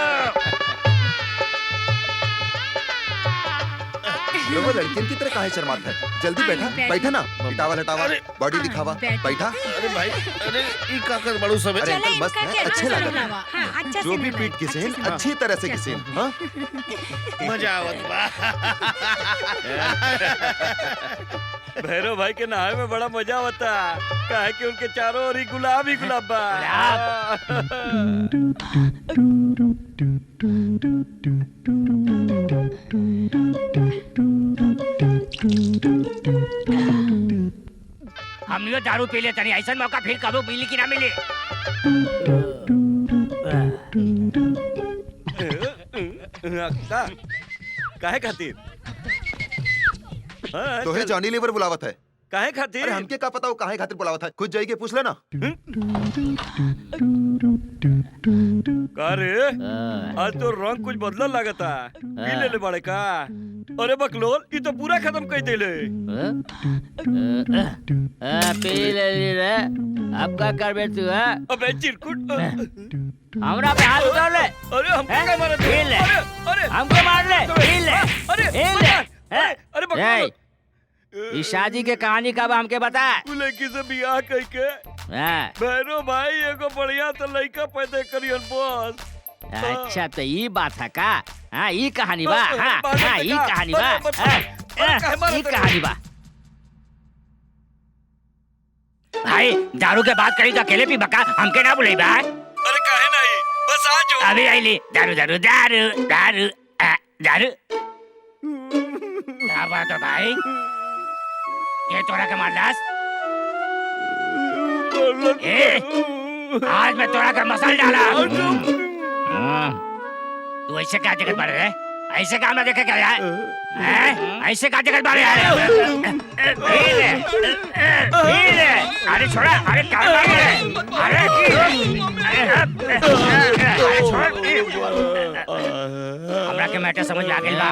Speaker 3: वो लड़कियों की तरह काहे शर्माता है? जल्दी बैठा, बैठा ना। हटावा हटावा, बॉडी दिखावा। बैठा।
Speaker 14: अरे भाई, अरे ई का कर बड़ू सब।
Speaker 3: अरे अंकल मस्त है, अच्छे लग रहे
Speaker 10: हाँ,
Speaker 3: हैं।
Speaker 10: अच्छा
Speaker 3: जो भी पीट किसे अच्छी तरह से किसे। हाँ?
Speaker 14: मजा आवत बा।
Speaker 7: भैरव भाई के नहाए में बड़ा मजा होता काहे कि उनके चारों ओर ही गुलाब बा।
Speaker 16: हम यो दारू पी लेते नहीं, ऐसा मौका फिर कबो मिली कि ना मिली।
Speaker 7: काहे खातिर?
Speaker 3: तो है जॉनी लीवर बुलावत है।
Speaker 7: काहे खातिर?
Speaker 3: अरे हमके का पता हो काहे खातिर बुलावत है? खुद जाइए पूछ लेना।
Speaker 7: का रे? आज तो रंग कुछ बदलल लागता। पी ले बड़े का? अरे बकलोल, ये तो पूरा खत्म कर देले।
Speaker 2: पी ले रे। अब का करबे तू है?
Speaker 7: अबे चिरकुट।
Speaker 2: हमरा पे हाथ उठा ले।
Speaker 7: अरे हमको क्या मारा?
Speaker 2: पी ले।
Speaker 7: अरे
Speaker 2: हमको मार ले। पी ले।
Speaker 7: अरे अरे बकलोल।
Speaker 2: इस शादी के कहानी कब हमके बता?
Speaker 7: लड़की से बियाह कई के भैरव भाई एगो बढ़िया तो लड़का पैदा करियन बस।
Speaker 2: अच्छा तो ये बात है का? हाँ ये कहानी बा। हाँ हाँ ये कहानी बा। ये कहानी बा।
Speaker 16: भाई दारू के बात करी तो अकेले पी बका, हमके ना बुलाई बा।
Speaker 7: अरे काहे नहीं, बस आ जाओ।
Speaker 16: अभी आईली दारू दारू दारू दारू दारू। क्या बात है भाई? ये तोरा के मारलास? आज मैं तोरा का मसाल डाला। तू ऐसे क्या जगत बढ़ रहे? ऐसे काम में देखे क्या यार? ऐसे क्या जगत बढ़ रहे? अरे छोड़ा, अरे क्या मार रहे? अरे छोड़। हमरा के मैटर समझ में आ गइल बा।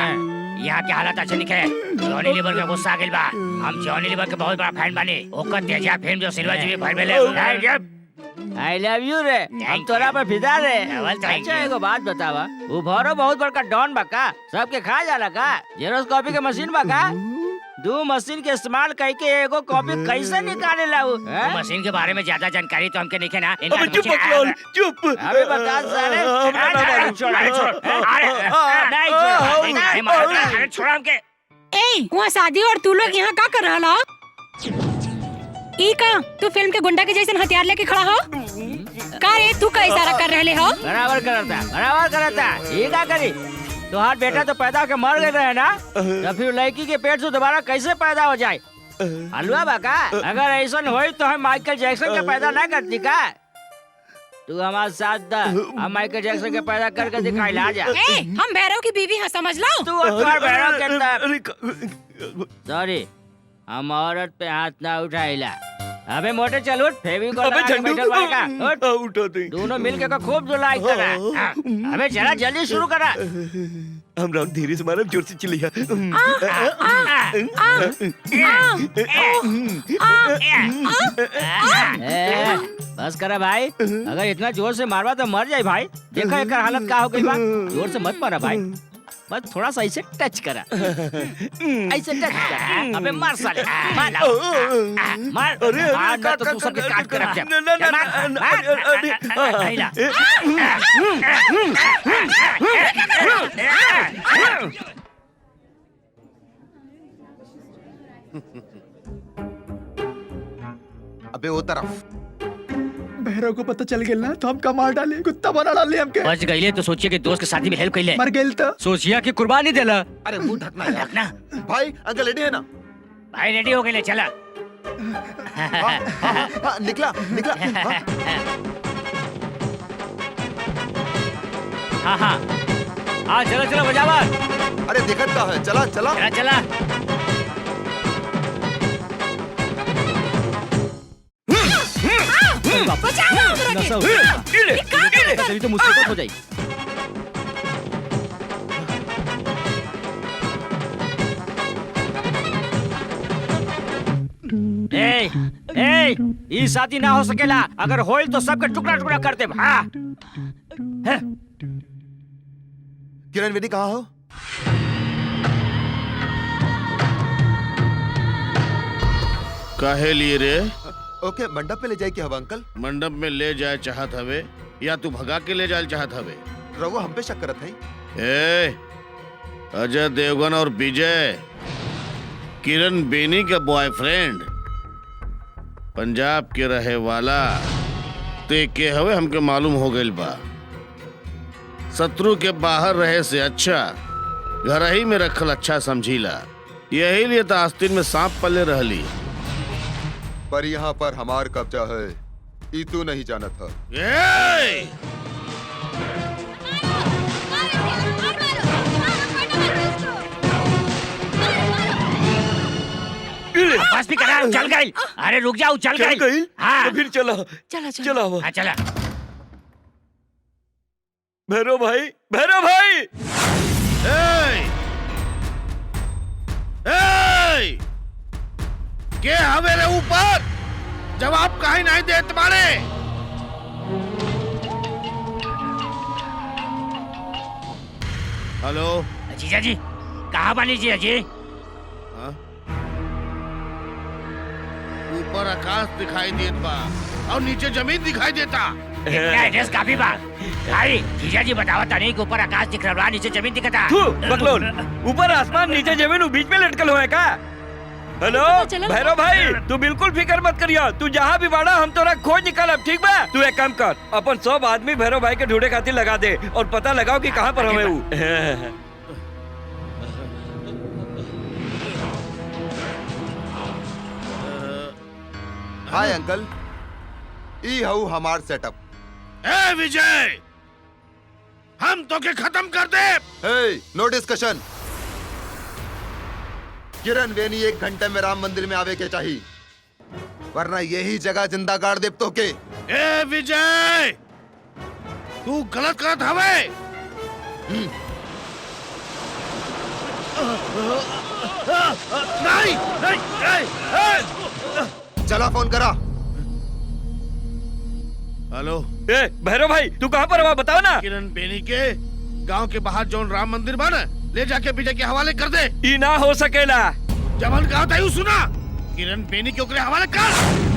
Speaker 16: यहाँ के हालत अच्छे निके। जॉनी लीवर का गुस्सा आ गइल बा। हम जॉनी लीवर के बहुत बड़ा फैन बानी। ओकर तेजा फिल्म जो सिल्वर जी में भर में ले।
Speaker 2: आई लव यू रे। हम तोरा पर फिदा रे। अच्छा एगो बात बतावा, वो भरो बहुत बड़का डॉन बा का? सबके खा जाला का? जेरोस कॉपी के मशीन बा का? दो मशीन के इस्तेमाल करके एगो कॉपी कैसे निकाले ला? वो
Speaker 16: मशीन के बारे में ज्यादा जानकारी तो हमके नहीं ना।
Speaker 7: अबे चुप बकलोल, चुप।
Speaker 2: अबे बता साले।
Speaker 16: अरे छोड़ा हमके।
Speaker 10: ए वहाँ शादी और तू लोग यहाँ का कर रहा? ई का तू फिल्म के गुंडा के जैसे हथियार लेके खड़ा हो? का रे तू का इशारा कर रहे हो?
Speaker 2: बराबर करता। ये का करी? तुम्हार बेटा तो पैदा होके मर गए रहे ना, तो फिर लड़की के पेट से दोबारा कैसे पैदा हो जाए? हलवा बाका, अगर ऐसा होई तो हम माइकल जैक्सन के पैदा ना करती का? तू हमारे साथ दा, हम माइकल जैक्सन के पैदा करके दिखाई ला जा।
Speaker 10: हम भैरव की बीवी हैं, समझ लो।
Speaker 2: तू भैरव के सॉरी, हम औरत पे हाथ ना उठाइला। अबे मोटे चल उठ, फेविकोल लगा के बैठल बाड़े का।
Speaker 7: उठा दे।
Speaker 2: दोनों मिलके का खूब जुलाई करा। अबे चला जल्दी शुरू करा।
Speaker 7: हम लोग धीरे से मारे, जोर से चिल्लिया।
Speaker 2: बस करा भाई, अगर इतना जोर से मारवा तो मर जाए भाई। देखो एक हालत का हो गई बा। जोर से मत मारा भाई, बस थोड़ा सा ऐसे टच करा। ऐसे टच करा। अबे मार साले, मार मार। मार ना तो तू सबके काट के रख दे।
Speaker 3: अबे वो तरफ
Speaker 15: भैरव को पता चल गया ना तो हम का मार डाले, कुत्ता बना डाले हमके।
Speaker 16: बच गईले तो सोचिए कि दोस्त के शादी में हेल्प कइले।
Speaker 15: मर गइल तो
Speaker 16: सोचिया कि कुर्बानी देला।
Speaker 3: अरे मुंह ढकना भाई। अंकल रेडी है ना?
Speaker 16: भाई रेडी हो गए, चला।
Speaker 3: निकला निकला।
Speaker 2: हाँ चलो चलो बजावा।
Speaker 3: अरे दिक्कत का है, चला चला
Speaker 16: चला चला।
Speaker 2: तो मुसीबत हो जाए। ए, ए, ई शादी ना हो सकेला। अगर होइल तो सबके टुकड़ा टुकड़ा कर दे। हाँ।
Speaker 3: किरण बेनी कहाँ हो?
Speaker 14: काहे लिए रे?
Speaker 3: ओके, मंडप पे ले जाए क्या हवा अंकल?
Speaker 14: मंडप में ले जाए चाहत हवे या तू भगा के ले जाए चाहत हवे?
Speaker 3: रघु हम पे शक करत है।
Speaker 14: ए, अजय देवगन और विजय किरण बेनी का बॉयफ्रेंड पंजाब के रहे वाला ते के हवे हमके मालूम हो गइल बा। शत्रु के बाहर रहे से अच्छा घर ही में रखल अच्छा समझीला। यही लिए तो आस्तीन में सांप पले रहली।
Speaker 3: पर यहाँ पर हमार कब्जा है, ई तू नहीं जाना था।
Speaker 16: बस भी करा, चल गई। अरे रुक जाओ, चल गई। हाँ
Speaker 7: तो फिर चलो
Speaker 16: चला
Speaker 7: चलो।
Speaker 16: हाँ चला।
Speaker 7: भैरव भाई, भैरव भाई।
Speaker 14: के हवे रे ऊपर? जवाब काहे नहीं दे तुम्हारे? हेलो
Speaker 16: जीजा जी, कहाँ बानी जीजा जी?
Speaker 14: ऊपर आकाश दिखाई देत बा और नीचे जमीन दिखाई देता।
Speaker 16: इतना एड्रेस काफी बा। भाई जीजा जी बतावा तानी कि ऊपर आकाश दिख रहा, नीचे जमीन दिखता।
Speaker 7: बकलोल, ऊपर आसमान नीचे जमीन, बीच में लटकल हुआ है का? हेलो भैरव भाई, तू बिल्कुल फिक्र मत करियो। तू जहाँ भी बाड़ा हम तोरा खोज निकालब, ठीक बा? तू एक काम कर, अपन सब आदमी भैरव भाई के ढूंढे खातिर लगा दे और पता लगाओ कि कहाँ पर हमें वो।
Speaker 3: हाय अंकल, ई हऊ हमार सेटअप।
Speaker 14: ए विजय, हम तो के खत्म कर दे।
Speaker 3: हे, नो डिस्कशन। किरण बेनी 1 घंटे में राम मंदिर में आवे के चाहिए, वरना यही जगह जिंदा गाड़ देव तो के।
Speaker 14: ए विजय, तू गलत करत हवे। नहीं,
Speaker 3: चला फोन करा।
Speaker 14: हेलो
Speaker 7: ए भैरव भाई, तू कहाँ पर हुआ बताओ ना।
Speaker 14: किरण बेनी के गांव के बाहर जौन राम मंदिर बा ना, ले जाके विजय के हवाले कर दे।
Speaker 7: ई ना हो सकेला।
Speaker 14: जवन कहा था सुना, किरण बेनी के ओकरे हवाले कर।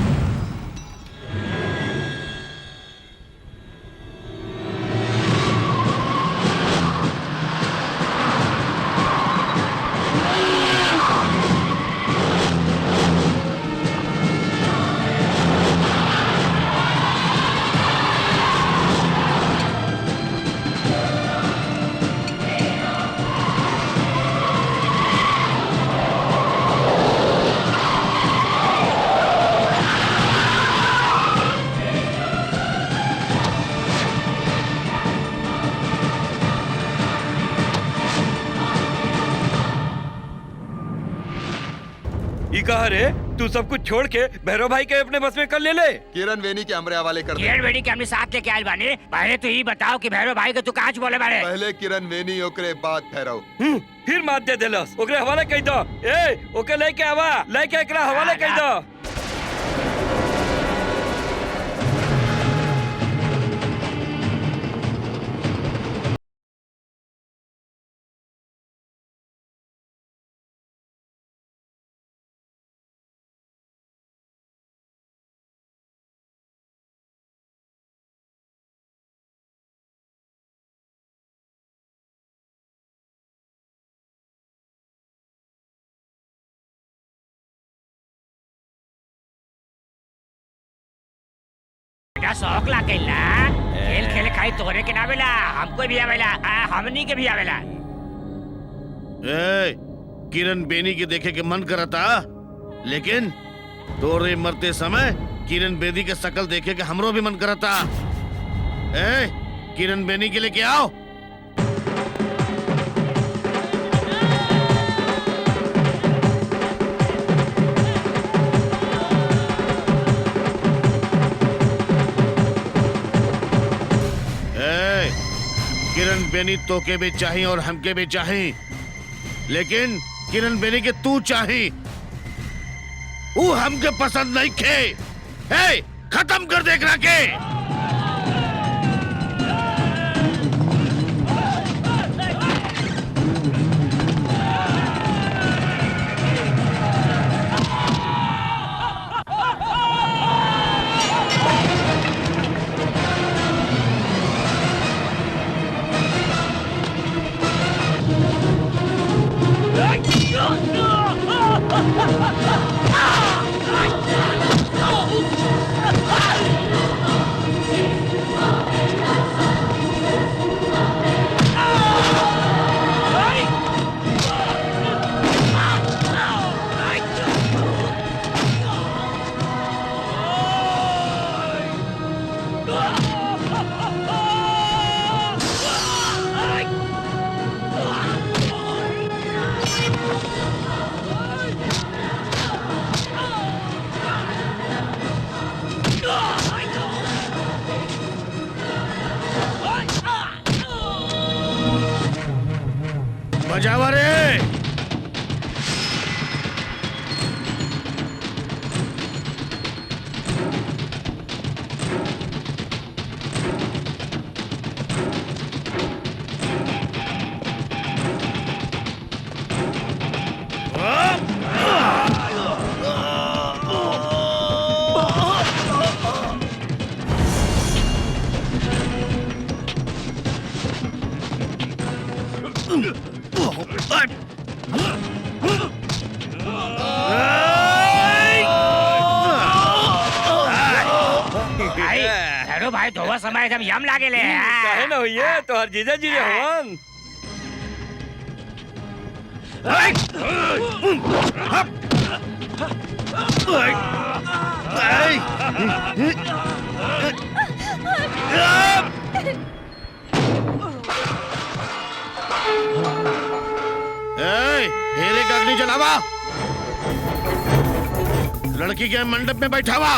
Speaker 7: कहा रे, तू सब कुछ छोड़ के भैरव भाई के अपने बस में कर ले।
Speaker 3: किरण वेनी के हमरे हवाले कर दे।
Speaker 16: किरण वेनी के हमने साथ लेके आए बानी। पहले तो ये बताओ कि भैरव भाई के तू कहाँ बोले बारे?
Speaker 3: पहले किरण वेनी, ओकरे बाद भैरव।
Speaker 7: फिर मात दे देलस। ओकरे हवाले कह दो। ए, ओके लेके आवा, लेके एकरा हवाले कह दो।
Speaker 16: शौक लागेला, खेल खेले खाई तोरे के ना बेला, हमको भी आवेला, हमनी के भी आवेला।
Speaker 14: ए, किरण बेनी के देखे के मन करता, लेकिन तोरे मरते समय किरण बेनी के शकल देखे के हमरो भी मन करता। ए, किरण बेनी के लेके आओ। किरण बेनी तो के भी चाहिए और हमके भी चाहिए, लेकिन किरण बेनी के तू चाहिए। वो हमके पसंद नहीं खे। हे, खत्म कर दे एकरा के। बजावा रे।
Speaker 16: भाई धोवा समय एकदम यम लागे ले
Speaker 7: काहे ना होइए तो हर जीजा जी हवन।
Speaker 14: हेरे का अग्नि जलावा, लड़की के मंडप में बैठावा।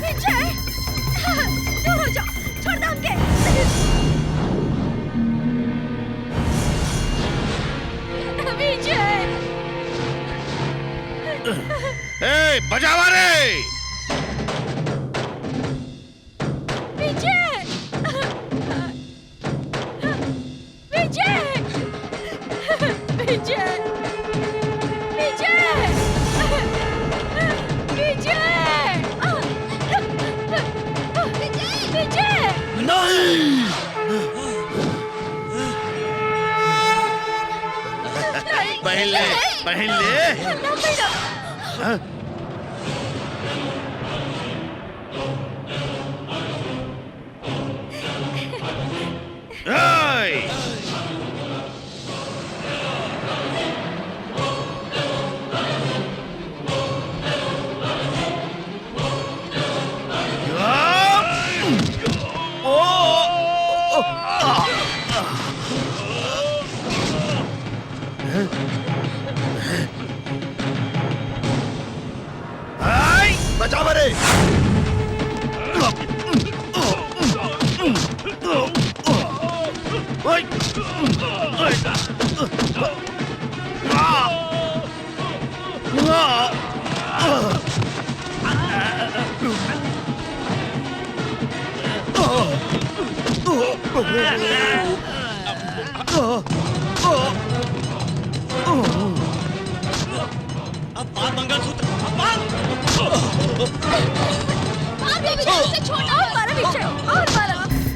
Speaker 6: विजय, दूर हो जाओ, छोड़ दो हमके। विजय,
Speaker 14: बजावा रे।
Speaker 6: विजय, विजय, विजय, विजय, विजय,
Speaker 14: नहीं। पहन ले, पहन ले। हाँ?
Speaker 3: बचा मरे।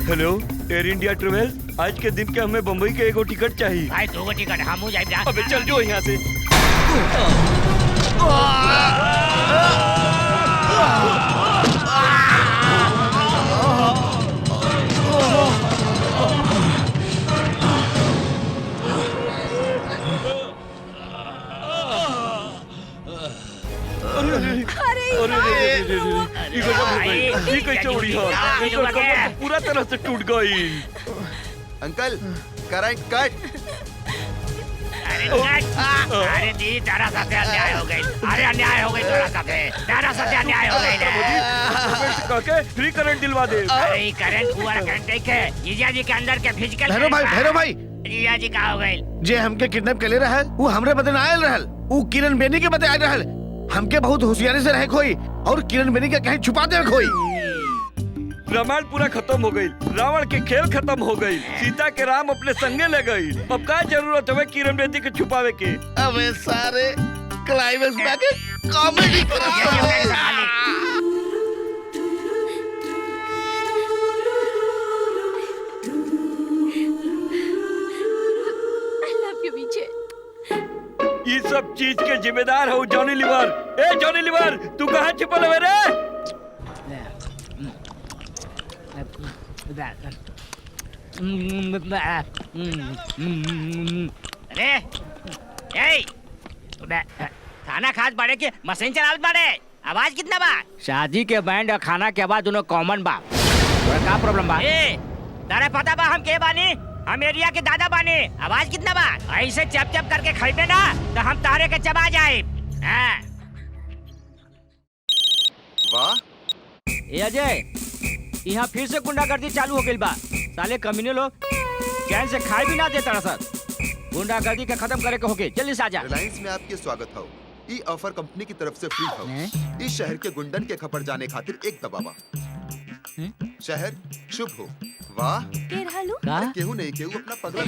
Speaker 7: हेलो, एयर इंडिया ट्रेवल, आज के दिन के हमें बम्बई के एगो टिकट चाहिए।
Speaker 16: भाई 2 टिकट हम जाए।
Speaker 7: अबे चल जो यहाँ से।
Speaker 3: पूरा तरह से टूट गई। अंकल करंट कट।
Speaker 16: अरे दी तारा साथे अन्याय हो गई। अरे अन्याय हो गई तारा साथे अन्याय हो गई।
Speaker 7: काके फ्री करंट दिलवा दे।
Speaker 16: अरे करंट पूरा करंट देखे जीजा जी के अंदर के फिजिकल।
Speaker 14: भैरव भाई
Speaker 16: जीजा जी का हो गई।
Speaker 14: जे हमके किडनैप कर ले रहल, वो हमरे बदन आयल रहल। वो किरण बेनी के बदे आयल रहल। हमके बहुत होशियारी से रहे खोई और किरण बेनी के कहीं छुपा दे खोई।
Speaker 7: रामायण पूरा खत्म हो गई, रावण के खेल खत्म हो गई, सीता के राम अपने संगे ले गई। अब क्या जरूरत है किरण बेदी के छुपावे के?
Speaker 14: अबे सारे क्लाइमेक्स में आके कॉमेडी
Speaker 7: ये सब चीज के जिम्मेदार हो जॉनी लीवर। ए जॉनी लीवर, तू कहाँ छिपल है रे?
Speaker 16: अरे ए खाना खास बाड़े के मशीन चलावत बाड़े, आवाज कितना बा?
Speaker 2: शादी के बैंड और खाना के आवाज दोनों कॉमन बा। का प्रॉब्लम बा?
Speaker 16: ए तारे पता बा हम के बानी? हम एरिया के दादा बानी। आवाज कितना बा? ऐसे चप चप करके खइबे ना तो हम तारे के चबा जाए।
Speaker 3: वाह
Speaker 2: ए अजय, यहाँ फिर से गुंडागर्दी चालू हो गई बा। साले कमीने लोग चैन से खाए भी ना देता सर। गुंडागर्दी का खत्म करे के होके जल्दी से आजा।
Speaker 3: रिलायंस में आपके स्वागत हो। ई ऑफर कंपनी की तरफ से फ्री हो। इस शहर के गुंडन के खबर जाने खातिर एक दबावा। शहर शुभ हो। वाह
Speaker 6: के रहलू?
Speaker 3: केहू नहीं केहू अपना पगला